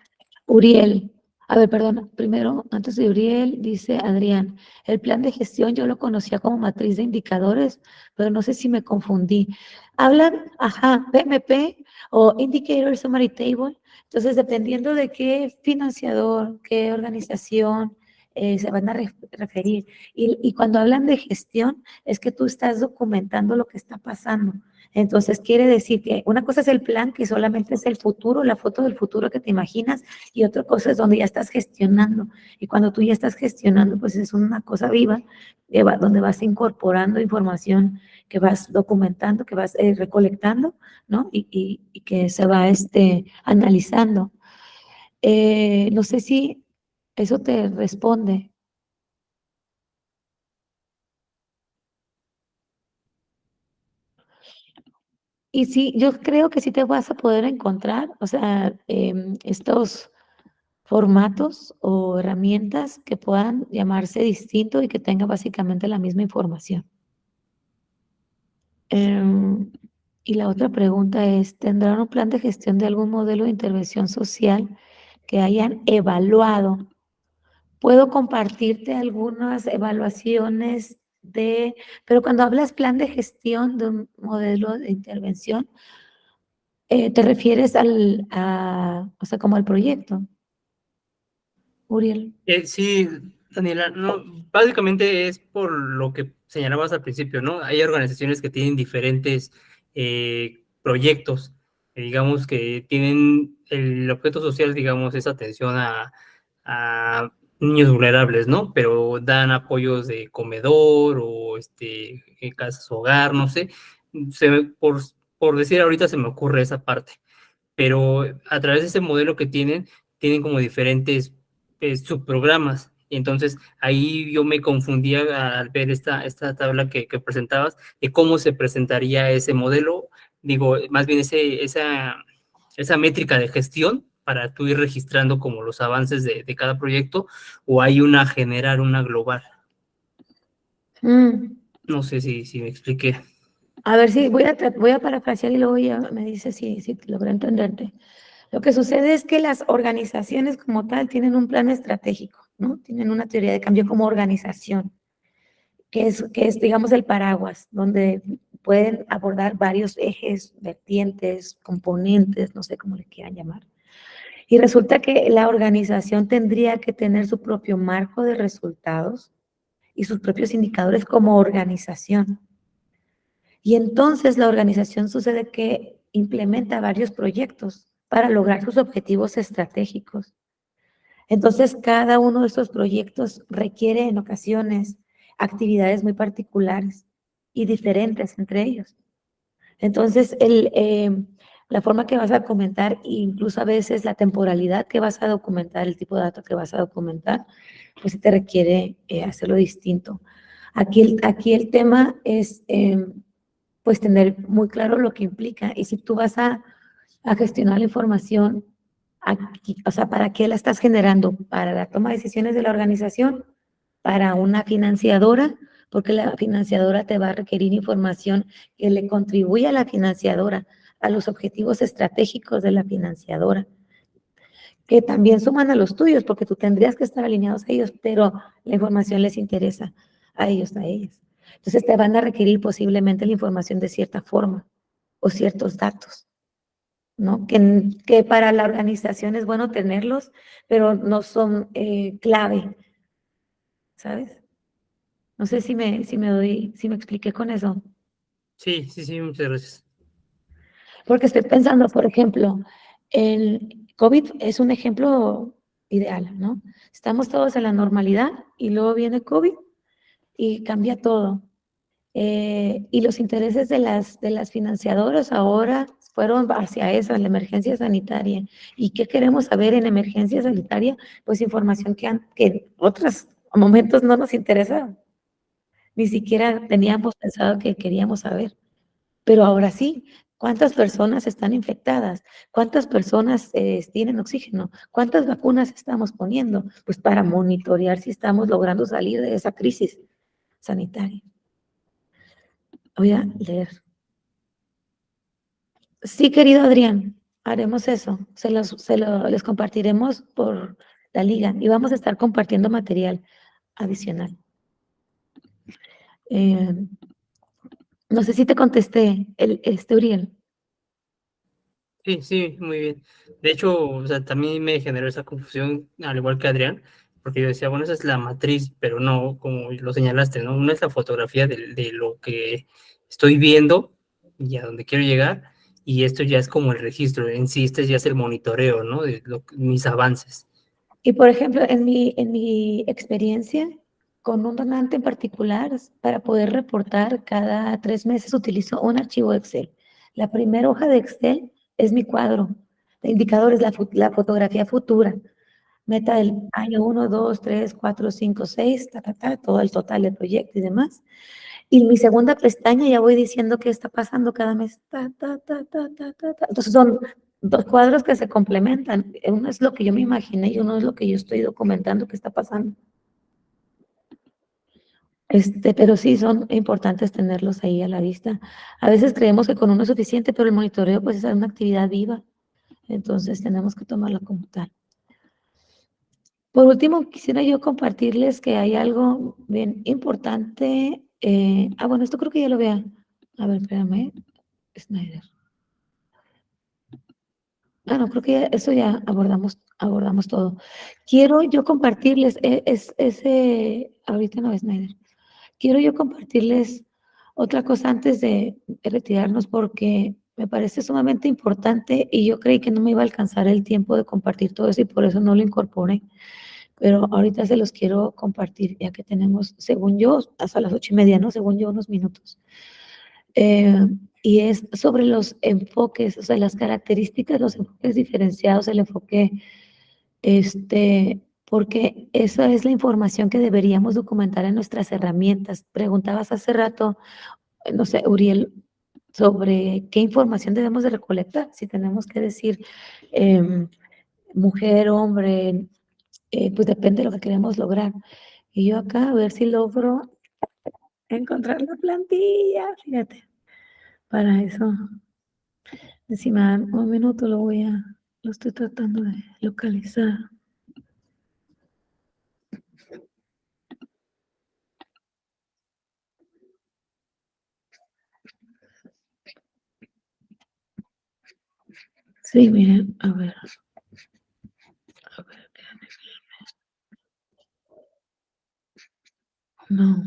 S2: Uriel. A ver, perdón, primero, antes de Uriel, dice Adrián, el plan de gestión yo lo conocía como matriz de indicadores, pero no sé si me confundí. Hablan, ajá, PMP o Indicator Summary Table. Entonces, dependiendo de qué financiador, qué organización se van a referir. Y cuando hablan de gestión, es que tú estás documentando lo que está pasando. Entonces, quiere decir que una cosa es el plan, que solamente es el futuro, la foto del futuro que te imaginas, y otra cosa es donde ya estás gestionando. Y cuando tú ya estás gestionando, pues es una cosa viva, donde vas incorporando información que vas documentando, que vas recolectando, ¿no? Y que se va analizando. No sé si eso te responde. Y sí, yo creo que sí te vas a poder encontrar, o sea, estos formatos o herramientas que puedan llamarse distinto y que tengan básicamente la misma información. Em, y la otra pregunta es, ¿tendrán un plan de gestión de algún modelo de intervención social que hayan evaluado? Puedo compartirte algunas evaluaciones pero cuando hablas plan de gestión de un modelo de intervención, ¿te refieres o sea, como al proyecto, Uriel?
S4: Sí, Daniela, no, básicamente es por lo que señalabas al principio, ¿no? Hay organizaciones que tienen diferentes proyectos, digamos que tienen el objeto social, digamos, es atención a niños vulnerables, ¿no? Pero dan apoyos de comedor o casas hogar, no sé. Por decir ahorita se me ocurre esa parte, pero a través de ese modelo que tienen como diferentes subprogramas. Y entonces ahí yo me confundía al ver esta tabla que presentabas de cómo se presentaría ese modelo, digo, más bien esa métrica de gestión para tú ir registrando como los avances de cada proyecto, o hay generar una global.
S2: Mm.
S4: No sé si me expliqué.
S2: A ver si voy a parafrasear y luego ya me dice si logré entenderte. Lo que sucede es que las organizaciones como tal tienen un plan estratégico, ¿no? Tienen una teoría de cambio como organización, que es, digamos, el paraguas, donde pueden abordar varios ejes, vertientes, componentes, no sé cómo le quieran llamar. Y resulta que la organización tendría que tener su propio marco de resultados y sus propios indicadores como organización. Y entonces la organización sucede que implementa varios proyectos para lograr sus objetivos estratégicos. Entonces, cada uno de estos proyectos requiere en ocasiones actividades muy particulares y diferentes entre ellos. Entonces, la forma que vas a documentar, incluso a veces la temporalidad que vas a documentar, el tipo de datos que vas a documentar, pues sí te requiere hacerlo distinto. Aquí el tema es pues tener muy claro lo que implica. Y si tú vas a gestionar la información, aquí, o sea, ¿para qué la estás generando? ¿Para la toma de decisiones de la organización? ¿Para una financiadora? Porque la financiadora te va a requerir información que le contribuya a la financiadora, a los objetivos estratégicos de la financiadora, que también suman a los tuyos, porque tú tendrías que estar alineados a ellos, pero la información les interesa a ellos, a ellas. Entonces te van a requerir posiblemente la información de cierta forma o ciertos datos, ¿no? Que para la organización es bueno tenerlos, pero no son clave, ¿sabes? No sé si me expliqué con eso.
S4: Sí, muchas gracias.
S2: Porque estoy pensando, por ejemplo, el COVID es un ejemplo ideal, ¿no? Estamos todos en la normalidad y luego viene COVID y cambia todo. Y los intereses de las financiadoras ahora fueron hacia esa, la emergencia sanitaria. ¿Y qué queremos saber en emergencia sanitaria? Pues información que en otros momentos no nos interesaba. Ni siquiera teníamos pensado que queríamos saber. Pero ahora sí, ¿cuántas personas están infectadas? ¿Cuántas personas tienen oxígeno? ¿Cuántas vacunas estamos poniendo? Pues para monitorear si estamos logrando salir de esa crisis sanitaria. Voy a leer. Sí, querido Adrián, haremos eso. Les compartiremos por la liga y vamos a estar compartiendo material adicional. No sé si te contesté, Uriel.
S4: Sí, sí, muy bien. De hecho, o sea, también me generó esa confusión, al igual que Adrián, porque yo decía, bueno, esa es la matriz, pero no, como lo señalaste, ¿no? Una es la fotografía de lo que estoy viendo y a dónde quiero llegar, y esto ya es como el registro en sí, este ya es el monitoreo, ¿no? De mis avances.
S2: Y por ejemplo, en mi experiencia con un donante en particular, para poder reportar cada 3 meses utilizo un archivo Excel. La primera hoja de Excel es mi cuadro de indicadores, la fotografía futura. Meta del año 1, 2, 3, 4, 5, 6, todo el total del proyecto y demás. Y mi segunda pestaña ya voy diciendo qué está pasando cada mes. Entonces son dos cuadros que se complementan. Uno es lo que yo me imaginé y uno es lo que yo estoy documentando que está pasando. Pero sí son importantes tenerlos ahí a la vista. A veces creemos que con uno es suficiente, pero el monitoreo pues es una actividad viva. Entonces tenemos que tomarlo como tal. Por último, quisiera yo compartirles que hay algo bien importante. Bueno, esto creo que ya lo vea. A ver, espérame. Snyder. No, creo que eso ya abordamos todo. Quiero yo compartirles, ahorita no es Snyder. Quiero yo compartirles otra cosa antes de retirarnos porque me parece sumamente importante y yo creí que no me iba a alcanzar el tiempo de compartir todo eso y por eso no lo incorporé. Pero ahorita se los quiero compartir ya que tenemos, según yo, hasta las 8:30, ¿no? Según yo, unos minutos. Y es sobre los enfoques, o sea, las características, los enfoques diferenciados, el enfoque, porque esa es la información que deberíamos documentar en nuestras herramientas. Preguntabas hace rato, no sé, Uriel, sobre qué información debemos de recolectar, si tenemos que decir mujer, hombre, pues depende de lo que queremos lograr. Y yo acá a ver si logro encontrar la plantilla, fíjate, para eso. Si me dan un minuto lo estoy tratando de localizar. Sí, miren, a ver, no.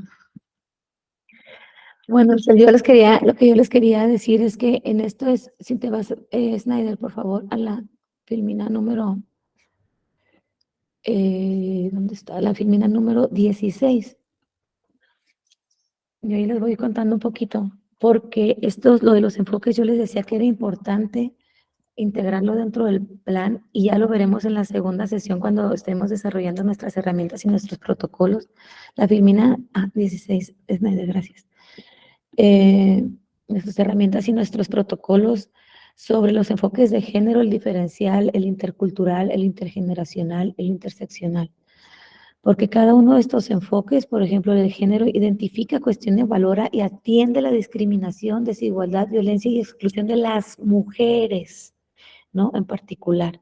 S2: Bueno, lo que yo les quería decir es que en esto es, si te vas, Snyder, por favor, a la filmina número, ¿dónde está? La filmina número 16. Y ahí les voy contando un poquito, porque lo de los enfoques, yo les decía que era importante integrarlo dentro del plan y ya lo veremos en la segunda sesión cuando estemos desarrollando nuestras herramientas y nuestros protocolos. La Filmina 16, Snyder, gracias. Nuestras herramientas y nuestros protocolos sobre los enfoques de género, el diferencial, el intercultural, el intergeneracional, el interseccional. Porque cada uno de estos enfoques, por ejemplo, el de género, identifica, cuestiona, valora y atiende la discriminación, desigualdad, violencia y exclusión de las mujeres, ¿no? En particular.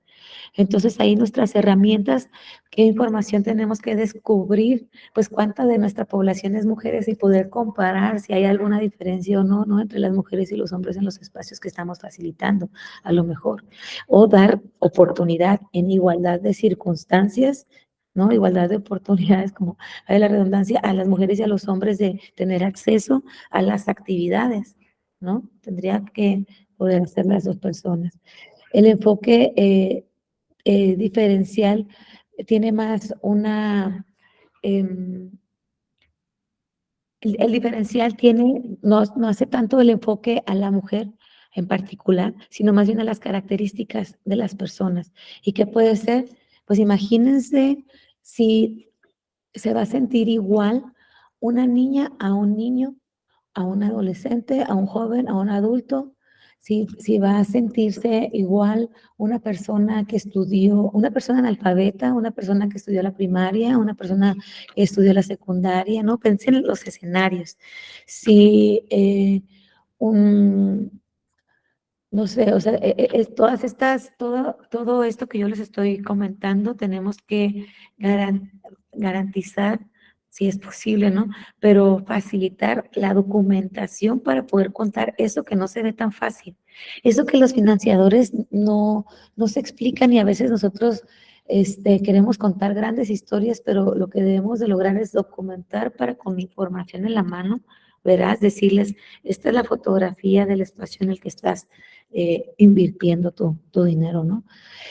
S2: Entonces, ahí nuestras herramientas, qué información tenemos que descubrir, pues cuánta de nuestra población es mujeres y poder comparar si hay alguna diferencia o no, ¿no? Entre las mujeres y los hombres en los espacios que estamos facilitando, a lo mejor. O dar oportunidad en igualdad de circunstancias, ¿no? Igualdad de oportunidades, como hay la redundancia, a las mujeres y a los hombres de tener acceso a las actividades, ¿no? Tendría que poder hacer las dos personas. El enfoque diferencial tiene más el diferencial no hace tanto el enfoque a la mujer en particular, sino más bien a las características de las personas. ¿Y qué puede ser? Pues imagínense si se va a sentir igual una niña a un niño, a un adolescente, a un joven, a un adulto, si va a sentirse igual una persona que estudió, una persona analfabeta, una persona que estudió la primaria, una persona que estudió la secundaria, ¿no? Pensé en los escenarios. Si No sé, o sea, todas estas, todo esto que yo les estoy comentando, tenemos que garan- garantizar, si es posible, ¿no? Pero facilitar la documentación para poder contar eso que no se ve tan fácil. Eso que los financiadores no se explican y a veces nosotros queremos contar grandes historias, pero lo que debemos de lograr es documentar para con información en la mano, verás, decirles, esta es la fotografía del espacio en el que estás invirtiendo tu dinero, ¿no?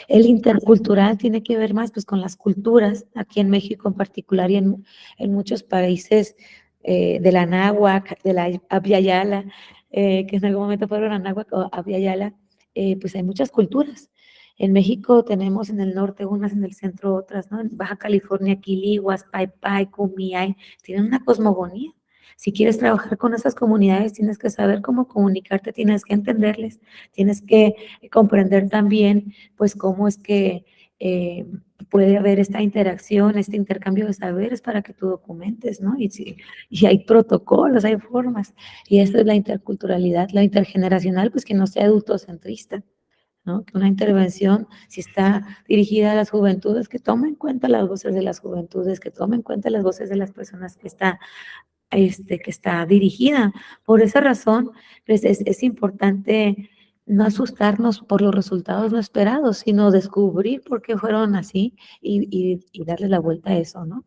S2: El intercultural tiene que ver más pues con las culturas, aquí en México en particular y en muchos países de la náhuatl, de la Abya Yala, que en algún momento fueron anáhuac o Abya Yala, pues hay muchas culturas. En México tenemos en el norte unas, en el centro otras, ¿no? En Baja California, Quilihuas, Paipai, Kumiai, tienen una cosmogonía. Si quieres trabajar con esas comunidades, tienes que saber cómo comunicarte, tienes que entenderles, tienes que comprender también, pues, cómo es que eh, puede haber esta interacción, este intercambio de saberes para que tú documentes, ¿no? Y hay protocolos, hay formas. Y esto es la interculturalidad, la intergeneracional, pues que no sea adultocentrista, ¿no? Que una intervención, si está dirigida a las juventudes, que tome en cuenta las voces de las juventudes, que tome en cuenta las voces de las personas que está dirigida. Por esa razón, pues es importante no asustarnos por los resultados no esperados, sino descubrir por qué fueron así y darle la vuelta a eso, ¿no?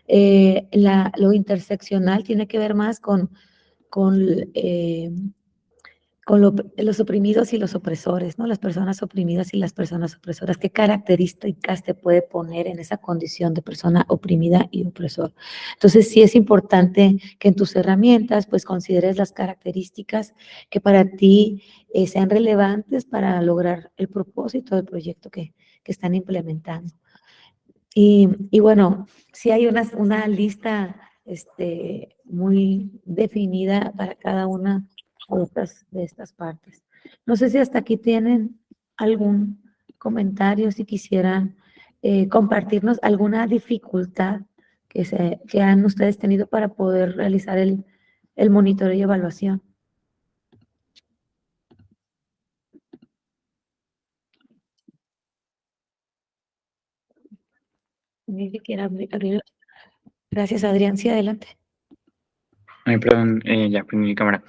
S2: Lo interseccional tiene que ver más con eh, los oprimidos y los opresores, ¿no? Las personas oprimidas y las personas opresoras. ¿Qué características te puede poner en esa condición de persona oprimida y opresor? Entonces, sí es importante que en tus herramientas, pues, consideres las características que para ti sean relevantes para lograr el propósito del proyecto que están implementando. Y bueno, sí hay una lista muy definida para cada una de estas partes. No sé si hasta aquí tienen algún comentario, si quisieran compartirnos alguna dificultad que han ustedes tenido para poder realizar el monitoreo y evaluación. Ni siquiera abrir. Gracias, Adrián. Sí, adelante.
S3: Ay, perdón, ya prendí mi cámara.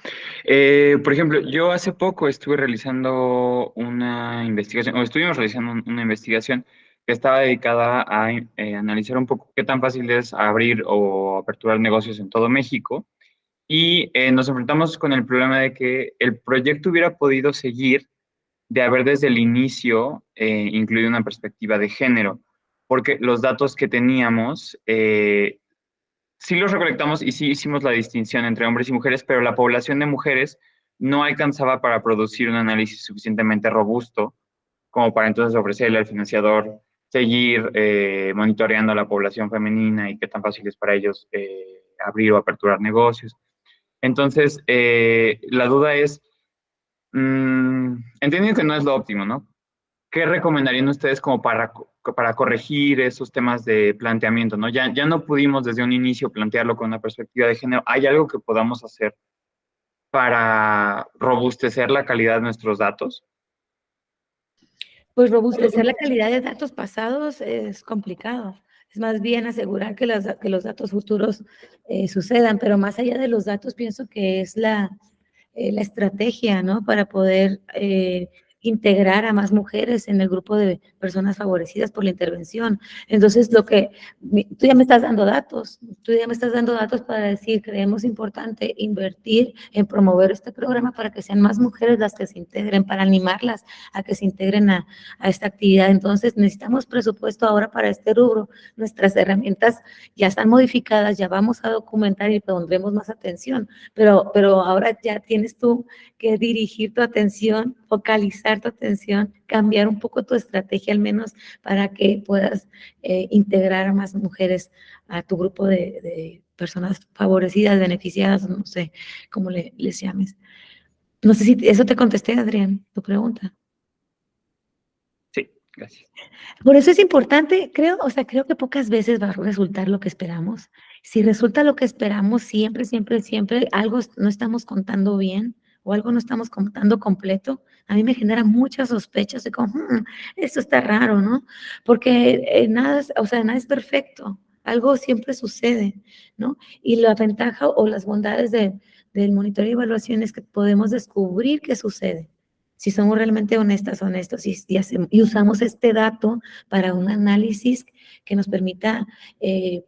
S3: Por ejemplo, yo hace poco estuve realizando una investigación, o estuvimos realizando una investigación que estaba dedicada a analizar un poco qué tan fácil es abrir o aperturar negocios en todo México. Y nos enfrentamos con el problema de que el proyecto hubiera podido seguir de haber desde el inicio incluido una perspectiva de género, porque los datos que teníamos sí los recolectamos y sí hicimos la distinción entre hombres y mujeres, pero la población de mujeres no alcanzaba para producir un análisis suficientemente robusto como para entonces ofrecerle al financiador seguir monitoreando a la población femenina y qué tan fácil es para ellos abrir o aperturar negocios. Entonces, la duda es, entendiendo que no es lo óptimo, ¿no? ¿Qué recomendarían ustedes como para corregir esos temas de planteamiento, ¿no? Ya no pudimos desde un inicio plantearlo con una perspectiva de género. ¿Hay algo que podamos hacer para robustecer la calidad de nuestros datos?
S2: Pues robustecer la calidad de datos pasados es complicado. Es más bien asegurar que los datos futuros sucedan, pero más allá de los datos, pienso que es la estrategia, ¿no? Para poder integrar a más mujeres en el grupo de personas favorecidas por la intervención. Entonces, tú ya me estás dando datos, para decir, creemos importante invertir en promover este programa para que sean más mujeres las que se integren, para animarlas a que se integren a esta actividad. Entonces, necesitamos presupuesto ahora para este rubro. Nuestras herramientas ya están modificadas, ya vamos a documentar y pondremos más atención, pero ahora ya tienes tú que dirigir tu atención, focalizar tu atención, cambiar un poco tu estrategia al menos para que puedas integrar a más mujeres a tu grupo de personas favorecidas, beneficiadas, no sé cómo les llames. No sé si eso te contesté, Adrián, tu pregunta.
S3: Sí, gracias.
S2: Por eso es importante, creo que pocas veces va a resultar lo que esperamos. Si resulta lo que esperamos, siempre algo no estamos contando bien o algo no estamos contando completo, a mí me genera muchas sospechas de como, esto está raro, ¿no? Porque nada es perfecto, algo siempre sucede, ¿no? Y la ventaja o las bondades del monitoreo y evaluación es que podemos descubrir qué sucede. Si somos realmente honestos y usamos este dato para un análisis que nos permita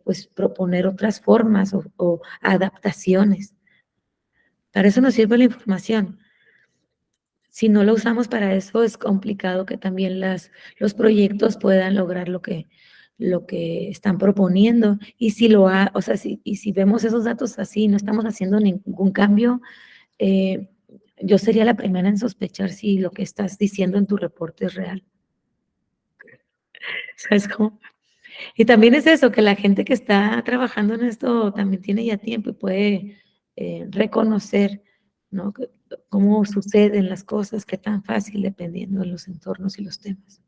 S2: pues proponer otras formas o adaptaciones. Para eso nos sirve la información. Si no lo usamos para eso, es complicado que también los proyectos puedan lograr lo que están proponiendo. Y si vemos esos datos así, no estamos haciendo ningún cambio, yo sería la primera en sospechar si lo que estás diciendo en tu reporte es real. ¿Sabes cómo? Y también es eso, que la gente que está trabajando en esto también tiene ya tiempo y puede reconocer, ¿no? Cómo suceden las cosas, qué tan fácil dependiendo de los entornos y los temas.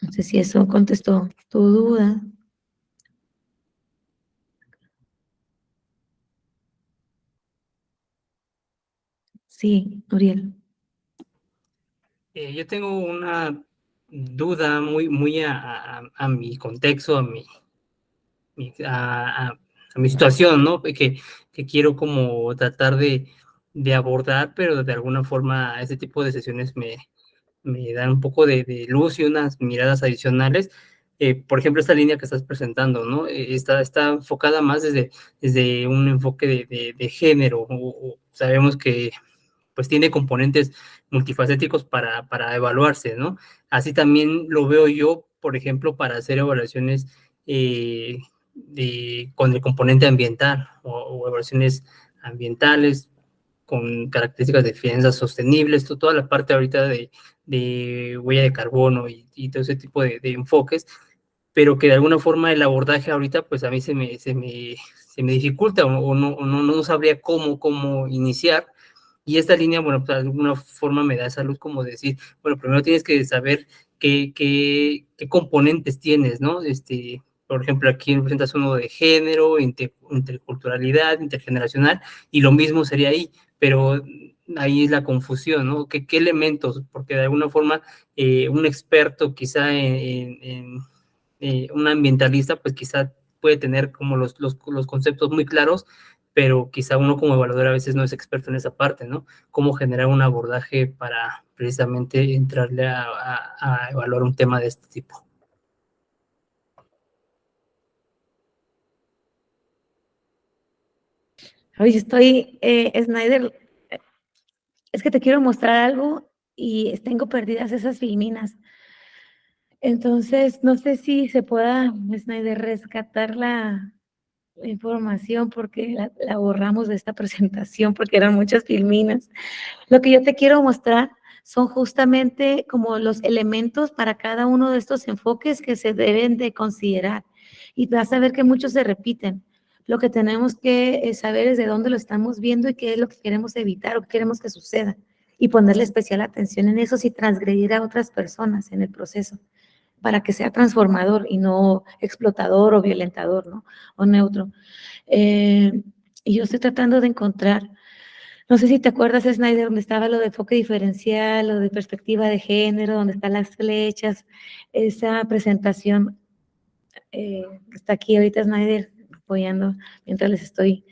S2: No sé si eso contestó tu duda. Sí, Uriel.
S4: Yo tengo una duda muy a mi contexto, a mi situación, ¿no? Que quiero como tratar de abordar, pero de alguna forma este tipo de sesiones me dan un poco de luz y unas miradas adicionales. Por ejemplo, esta línea que estás presentando, ¿no? Está enfocada más desde un enfoque de género. Sabemos que pues tiene componentes multifacéticos para evaluarse, ¿no? Así también lo veo yo, por ejemplo, para hacer evaluaciones con el componente ambiental o evaluaciones ambientales con características de finanzas sostenibles, toda la parte ahorita de huella de carbono y todo ese tipo de enfoques, pero que de alguna forma el abordaje ahorita, pues a mí se me dificulta o no sabría cómo iniciar. Y esta línea, bueno, pues de alguna forma me da esa luz como decir, bueno, primero tienes que saber qué componentes tienes, ¿no? Por ejemplo, aquí presentas uno de género, interculturalidad, intergeneracional, y lo mismo sería ahí, pero ahí es la confusión, ¿no? ¿Qué elementos? Porque de alguna forma un experto quizá un ambientalista, pues quizá puede tener como los conceptos muy claros, pero quizá uno como evaluador a veces no es experto en esa parte, ¿no? Cómo generar un abordaje para precisamente entrarle a evaluar un tema de este tipo.
S2: Oye, Snyder, es que te quiero mostrar algo y tengo perdidas esas filminas. Entonces, no sé si se pueda, Snyder, rescatar la información porque la borramos de esta presentación porque eran muchas filminas. Lo que yo te quiero mostrar son justamente como los elementos para cada uno de estos enfoques que se deben de considerar. Y vas a ver que muchos se repiten. Lo que tenemos que saber es de dónde lo estamos viendo y qué es lo que queremos evitar o qué queremos que suceda. Y ponerle especial atención en eso sin transgredir a otras personas en el proceso, para que sea transformador y no explotador o violentador, ¿no? O neutro. Y yo estoy tratando de encontrar, no sé si te acuerdas, Snyder, donde estaba lo de enfoque diferencial, lo de perspectiva de género, donde están las flechas, esa presentación está aquí ahorita Snyder apoyando mientras les estoy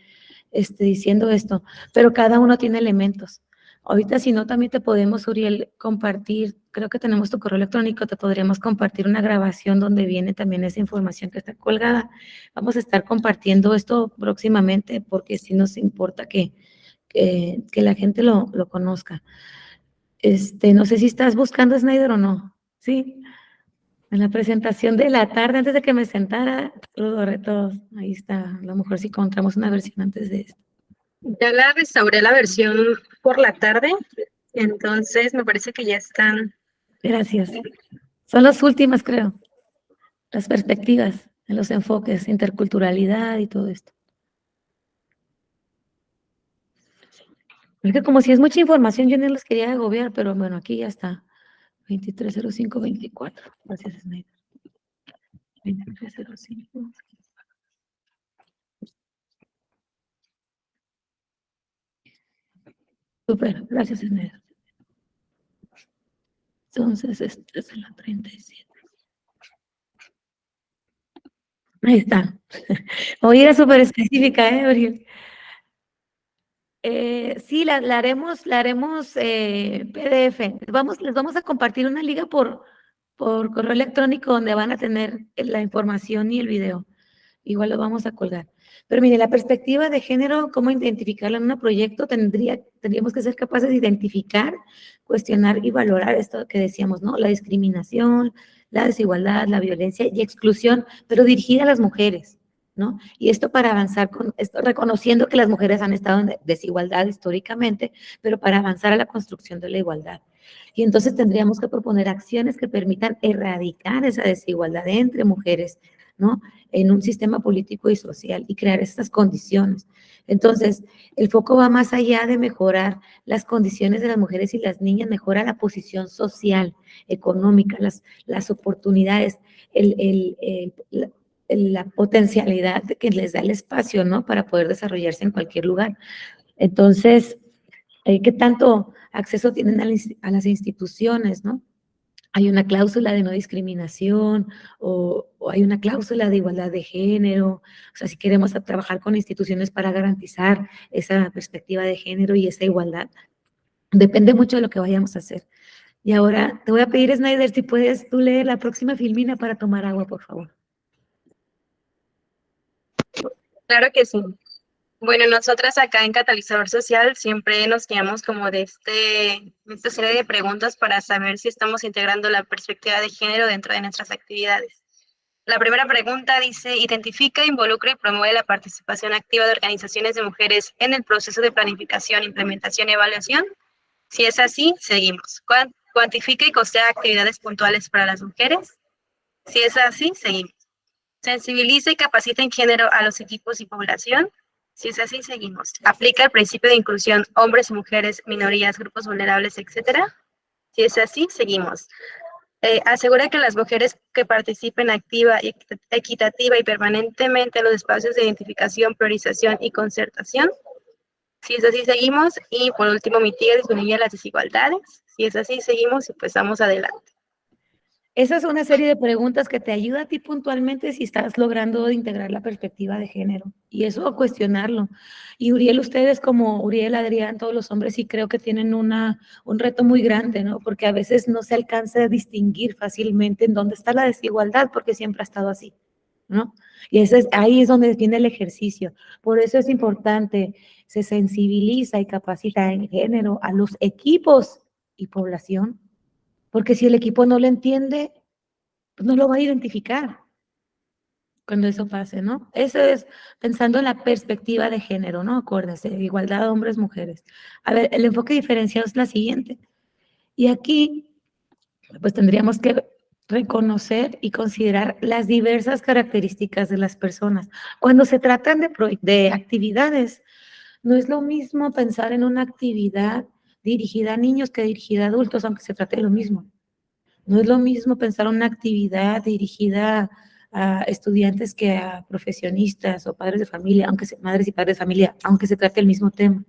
S2: diciendo esto, pero cada uno tiene elementos. Ahorita, si no, también te podemos, Uriel, compartir, creo que tenemos tu correo electrónico, te podríamos compartir una grabación donde viene también esa información que está colgada. Vamos a estar compartiendo esto próximamente porque sí nos importa que la gente lo conozca. No sé si estás buscando Snyder o no, ¿sí? En la presentación de la tarde, antes de que me sentara, lo borré todos. Ahí está, a lo mejor si encontramos una versión antes de esto.
S1: Ya la restauré la versión por la tarde, entonces me parece que ya están.
S2: Gracias. Son las últimas, creo. Las perspectivas, en los enfoques, interculturalidad y todo esto. Es que como si es mucha información, yo no los quería agobiar, pero bueno, aquí ya está. 230524. Gracias, Snyder. 2305. Súper, gracias, Eneida. Entonces, esta es la 37. Ahí está. Hoy era súper específica, Uriel? Sí, la haremos PDF. Les vamos a compartir una liga por correo electrónico donde van a tener la información y el video. Igual lo vamos a colgar. Pero mire, la perspectiva de género, cómo identificarla en un proyecto, tendríamos que ser capaces de identificar, cuestionar y valorar esto que decíamos, ¿no? La discriminación, la desigualdad, la violencia y exclusión, pero dirigida a las mujeres, ¿no? Y esto para avanzar con esto, reconociendo que las mujeres han estado en desigualdad históricamente, pero para avanzar a la construcción de la igualdad. Y entonces tendríamos que proponer acciones que permitan erradicar esa desigualdad entre mujeres, ¿no? En un sistema político y social y crear estas condiciones. Entonces, el foco va más allá de mejorar las condiciones de las mujeres y las niñas, mejora la posición social, económica, las oportunidades, la potencialidad que les da el espacio, ¿no? Para poder desarrollarse en cualquier lugar. Entonces, ¿qué tanto acceso tienen a las instituciones, ¿no? Hay una cláusula de no discriminación o hay una cláusula de igualdad de género. O sea, si queremos trabajar con instituciones para garantizar esa perspectiva de género y esa igualdad, depende mucho de lo que vayamos a hacer. Y ahora te voy a pedir, Snyder, si puedes tú leer la próxima filmina para tomar agua, por favor.
S1: Claro que sí. Bueno, nosotras acá en Catalizador Social siempre nos guiamos como de esta serie de preguntas para saber si estamos integrando la perspectiva de género dentro de nuestras actividades. La primera pregunta dice, identifica, involucra y promueve la participación activa de organizaciones de mujeres en el proceso de planificación, implementación y evaluación. Si es así, seguimos. Cuantifica y costea actividades puntuales para las mujeres. Si es así, seguimos. Sensibiliza y capacita en género a los equipos y población. Si es así, seguimos. Aplica el principio de inclusión hombres y mujeres, minorías, grupos vulnerables, etc. Si es así, seguimos. Asegura que las mujeres que participen activa, equitativa y permanentemente en los espacios de identificación, priorización y concertación. Si es así, seguimos. Y por último, mitiga y disminuye las desigualdades. Si es así, seguimos y pues vamos adelante.
S2: Esa es una serie de preguntas que te ayuda a ti puntualmente si estás logrando integrar la perspectiva de género. Y eso cuestionarlo. Y Uriel, ustedes como Uriel, Adrián, todos los hombres sí creo que tienen un reto muy grande, ¿no? Porque a veces no se alcanza a distinguir fácilmente en dónde está la desigualdad porque siempre ha estado así, ¿no? Y ahí es donde viene el ejercicio. Por eso es importante, se sensibiliza y capacita en género a los equipos y población. Porque si el equipo no lo entiende, pues no lo va a identificar cuando eso pase, ¿no? Eso es pensando en la perspectiva de género, ¿no? Acuérdense, igualdad de hombres, mujeres. A ver, el enfoque diferenciado es la siguiente. Y aquí, pues tendríamos que reconocer y considerar las diversas características de las personas. Cuando se tratan de actividades, no es lo mismo pensar en una actividad dirigida a niños que dirigida a adultos, aunque se trate de lo mismo. No es lo mismo pensar una actividad dirigida a estudiantes que a profesionistas o padres de familia, madres y padres de familia, aunque se trate del mismo tema,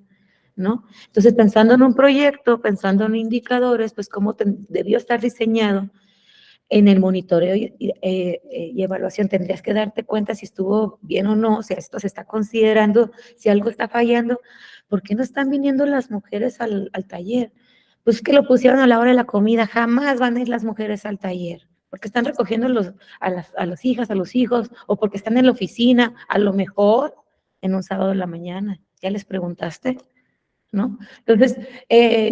S2: ¿no? Entonces, pensando en un proyecto, pensando en indicadores, pues cómo debió estar diseñado en el monitoreo y evaluación, tendrías que darte cuenta si estuvo bien o no, si esto se está considerando, si algo está fallando. ¿Por qué no están viniendo las mujeres al taller? Pues que lo pusieron a la hora de la comida, jamás van a ir las mujeres al taller, porque están recogiendo a las hijas, a los hijos, o porque están en la oficina, a lo mejor en un sábado de la mañana. ¿Ya les preguntaste? ¿No? Entonces,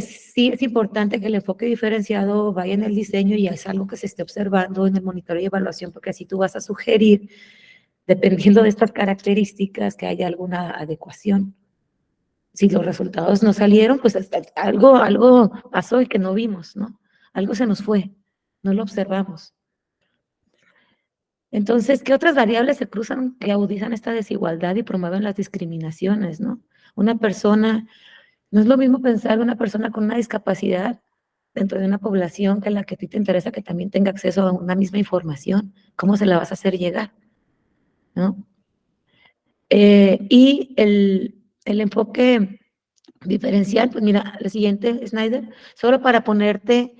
S2: sí es importante que el enfoque diferenciado vaya en el diseño y es algo que se esté observando en el monitoreo y evaluación, porque así tú vas a sugerir, dependiendo de estas características, que haya alguna adecuación. Si los resultados no salieron, pues algo pasó y que no vimos, ¿no? Algo se nos fue, no lo observamos. Entonces, ¿qué otras variables se cruzan que agudizan esta desigualdad y promueven las discriminaciones, ¿no? Una persona, no es lo mismo pensar una persona con una discapacidad dentro de una población que la que a ti te interesa que también tenga acceso a una misma información. ¿Cómo se la vas a hacer llegar? ¿No? Y el enfoque Diferencial, pues mira, la siguiente, Snyder, solo para ponerte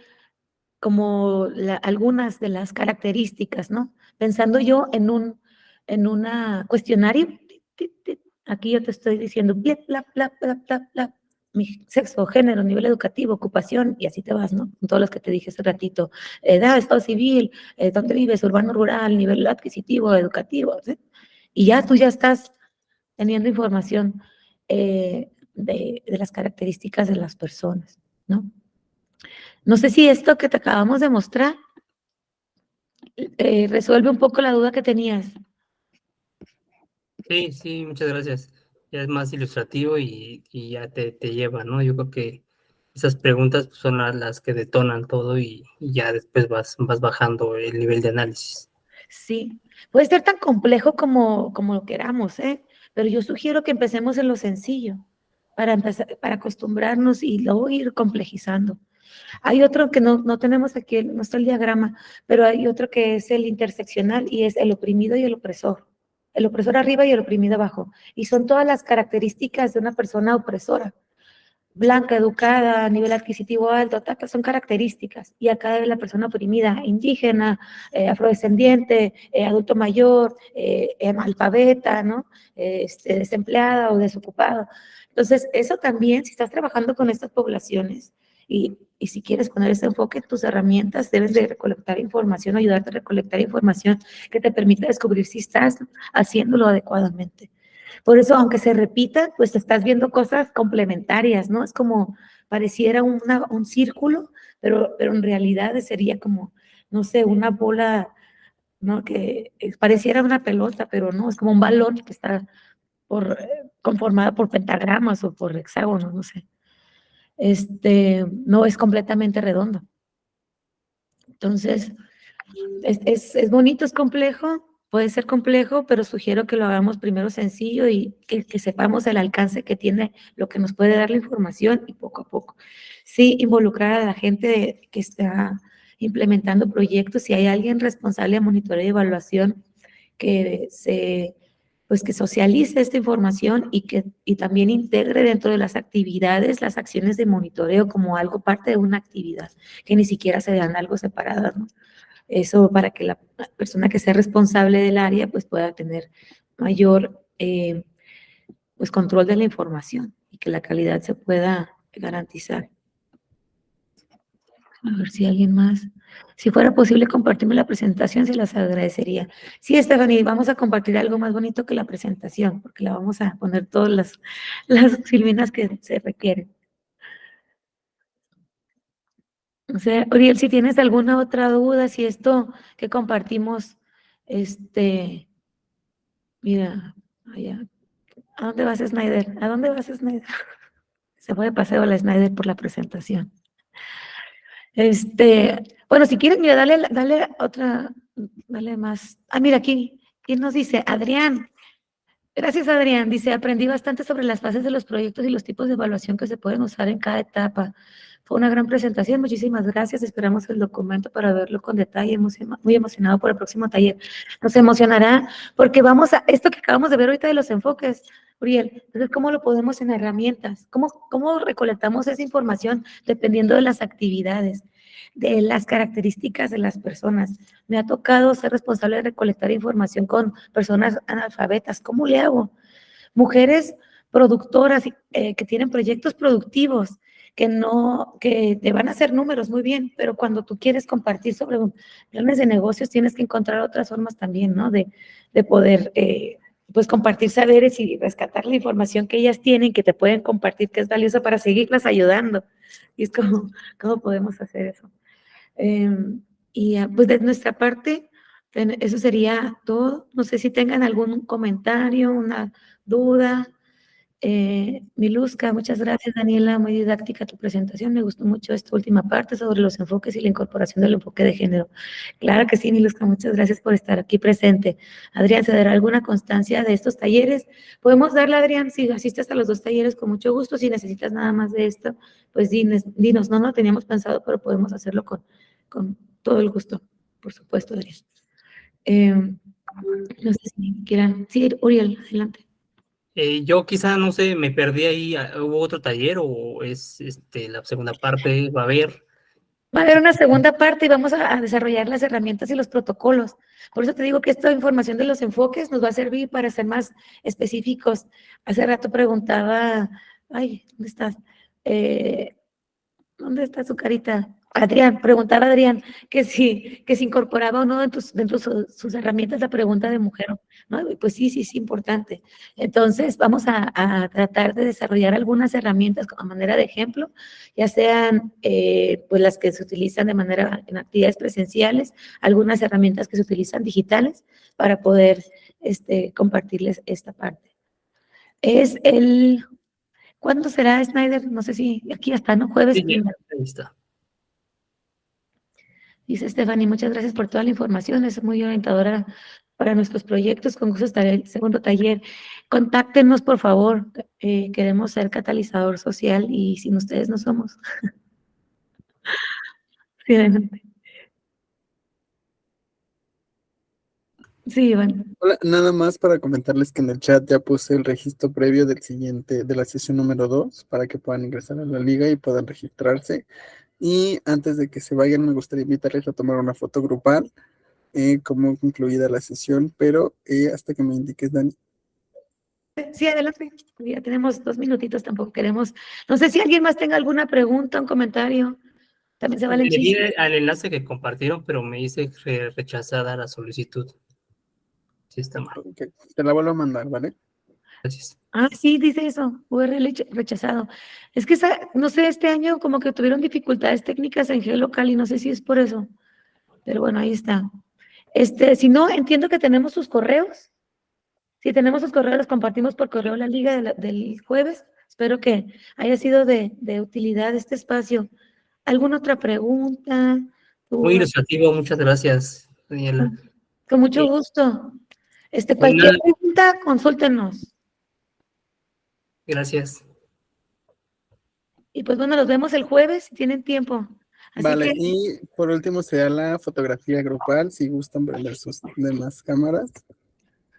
S2: como algunas de las características, ¿no? Pensando yo en una cuestionario, aquí yo te estoy diciendo, bla, bla, bla, bla, bla, bla, mi sexo, género, nivel educativo, ocupación, y así te vas, ¿no? Con todos los que te dije hace ratito, edad, estado civil, dónde vives, urbano, rural, nivel adquisitivo, educativo, ¿sí? Y ya tú ya estás teniendo información de las características de las personas, ¿no? No sé si esto que te acabamos de mostrar resuelve un poco la duda que tenías.
S4: Sí, sí, muchas gracias. Ya es más ilustrativo y ya te lleva, ¿no? Yo creo que esas preguntas pues, son las que detonan todo y ya después vas bajando el nivel de análisis.
S2: Sí, puede ser tan complejo como lo queramos, ¿eh? Pero yo sugiero que empecemos en lo sencillo para empezar, para acostumbrarnos y luego ir complejizando. Hay otro que no tenemos aquí, no está el diagrama, pero hay otro que es el interseccional y es el oprimido y el opresor. El opresor arriba y el oprimido abajo. Y son todas las características de una persona opresora. Blanca, educada, nivel adquisitivo alto, son características. Y acá de la persona oprimida, indígena, afrodescendiente, adulto mayor, analfabeta, ¿no? Desempleada o desocupada. Entonces, eso también, si estás trabajando con estas poblaciones y si quieres poner ese enfoque, tus herramientas deben de recolectar información, ayudarte a recolectar información que te permita descubrir si estás haciéndolo adecuadamente. Por eso, aunque se repita, pues estás viendo cosas complementarias, ¿no? Es como pareciera un círculo, pero en realidad sería como, no sé, una bola, ¿no? Que pareciera una pelota, pero no, es como un balón que está conformada por pentagramas o por hexágonos, no sé. No es completamente redondo. Entonces, es bonito, es complejo, puede ser complejo, pero sugiero que lo hagamos primero sencillo y que sepamos el alcance que tiene lo que nos puede dar la información y poco a poco. Sí, involucrar a la gente que está implementando proyectos. Si hay alguien responsable de monitoreo y evaluación pues que socialice esta información y también integre dentro de las actividades las acciones de monitoreo como algo parte de una actividad, que ni siquiera se vean algo separadas, ¿no? Eso para que la persona que sea responsable del área pues pueda tener mayor pues control de la información y que la calidad se pueda garantizar. A ver si alguien más. Si fuera posible compartirme la presentación, se las agradecería. Sí, Stephanie, vamos a compartir algo más bonito que la presentación, porque la vamos a poner todas las filminas que se requieren. O sea, Uriel, si tienes alguna otra duda, si esto que compartimos, mira, allá. ¿A dónde vas, Snyder? ¿A dónde vas, Snyder? Se fue de paseo la Snyder por la presentación. Bueno, si quieres, mira, dale otra, dale más. Ah, mira, aquí, ¿quién nos dice? Adrián. Gracias, Adrián. Dice, aprendí bastante sobre las fases de los proyectos y los tipos de evaluación que se pueden usar en cada etapa. Fue una gran presentación, muchísimas gracias. Esperamos el documento para verlo con detalle. Muy emocionado por el próximo taller. Nos emocionará porque vamos a esto que acabamos de ver ahorita de los enfoques, Uriel. Entonces, ¿cómo lo podemos en herramientas? ¿Cómo recolectamos esa información dependiendo de las actividades, de las características de las personas? Me ha tocado ser responsable de recolectar información con personas analfabetas. ¿Cómo le hago? Mujeres productoras que tienen proyectos productivos, que te van a hacer números muy bien, pero cuando tú quieres compartir sobre planes de negocios, tienes que encontrar otras formas también, ¿no? De poder, pues, compartir saberes y rescatar la información que ellas tienen, que te pueden compartir, que es valiosa para seguirlas ayudando. Y es como, ¿cómo podemos hacer eso? Pues de nuestra parte, eso sería todo. No sé si tengan algún comentario, una duda. Miluska, muchas gracias, Daniela, muy didáctica tu presentación. Me gustó mucho esta última parte sobre los enfoques y la incorporación del enfoque de género. Claro que sí, Miluska, muchas gracias por estar aquí presente. Adrián, ¿se dará alguna constancia de estos talleres? Podemos darle, Adrián, si asistes a los 2 talleres, con mucho gusto. Si necesitas nada más de esto, pues dinos, no teníamos pensado, pero podemos hacerlo con todo el gusto, por supuesto, Adrián. No sé si quieran. Sí, Uriel, adelante.
S4: Yo quizá, no sé, me perdí ahí, ¿hubo otro taller o es la segunda parte? ¿Va a haber?
S2: Va a haber una segunda parte y vamos a desarrollar las herramientas y los protocolos. Por eso te digo que esta información de los enfoques nos va a servir para ser más específicos. Hace rato preguntaba, ay, ¿dónde estás? ¿Dónde está su carita? Adrián, preguntaba a Adrián que si incorporaba o no dentro de sus herramientas la pregunta de mujer, ¿no? Y pues sí, es importante. Entonces, vamos a tratar de desarrollar algunas herramientas a manera de ejemplo, ya sean pues las que se utilizan de manera en actividades presenciales, algunas herramientas que se utilizan digitales para poder compartirles esta parte. Es ¿cuándo será, Snyder? No sé si aquí hasta, ¿no? Jueves
S4: Sí, ya,
S2: primero.
S4: ahí está.
S2: Dice Stephanie, muchas gracias por toda la información, es muy orientadora para nuestros proyectos. Con gusto estaré en el segundo taller. Contáctenos, por favor, queremos ser catalizador social y sin ustedes no somos. Sí, adelante. Sí, Iván.
S5: Hola, nada más para comentarles que en el chat ya puse el registro previo de la sesión número 2 para que puedan ingresar a la liga y puedan registrarse. Y antes de que se vayan, me gustaría invitarles a tomar una foto grupal, como concluida la sesión, pero hasta que me indiques, Dani.
S2: Sí, adelante. Ya tenemos 2 minutitos, tampoco queremos. No sé si alguien más tenga alguna pregunta, un comentario. También se vale el
S4: Le di
S2: chiste.
S4: al enlace que compartieron, pero me dice rechazada la solicitud. Sí, está mal.
S5: Ok, te la vuelvo a mandar, ¿vale?
S4: Gracias.
S2: Ah, sí, dice eso, URL rechazado. Es que, no sé, este año como que tuvieron dificultades técnicas en geolocal y no sé si es por eso. Pero bueno, ahí está. Si no, entiendo que tenemos sus correos. Si tenemos sus correos, los compartimos por correo la liga del jueves. Espero que haya sido de utilidad este espacio. ¿Alguna otra pregunta?
S4: Muy
S2: ¿Duda?
S4: ilustrativo, muchas gracias, Daniela.
S2: Con mucho
S4: Eh,
S2: gusto.
S4: pues
S2: Cualquier
S4: nada,
S2: pregunta, consúltenos.
S4: gracias.
S2: Y pues bueno, los vemos el jueves si tienen tiempo. Así
S5: Vale,
S2: que
S5: y por último será la fotografía grupal, si gustan prender sus demás cámaras.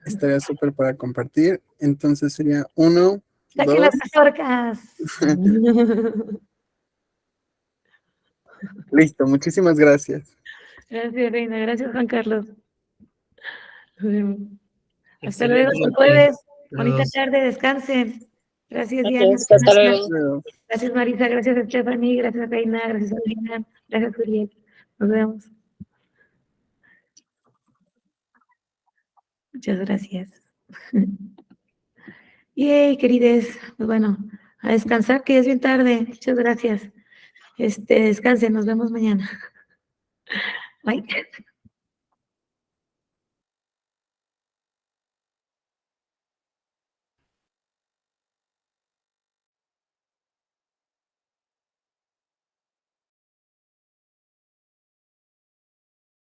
S5: Estaría súper para compartir. Entonces sería 1,
S2: saquen
S5: 2.
S2: las mazorcas.
S5: Listo, muchísimas gracias.
S2: Gracias, Reina. Gracias, Juan Carlos. Hasta luego,
S4: Excelente
S2: hasta el
S4: noche.
S2: jueves. Bonita tarde, descansen. Gracias, Diana.
S1: Gracias, hasta luego.
S5: Luego.
S2: Gracias, Marisa. Gracias, Stephanie. Gracias, Reina. Gracias, Alina. Gracias, Juliet. Nos vemos. Muchas gracias. Yay, querides. Pues bueno, a descansar, que ya es bien tarde. Muchas gracias. Descansen. Nos vemos mañana. Bye.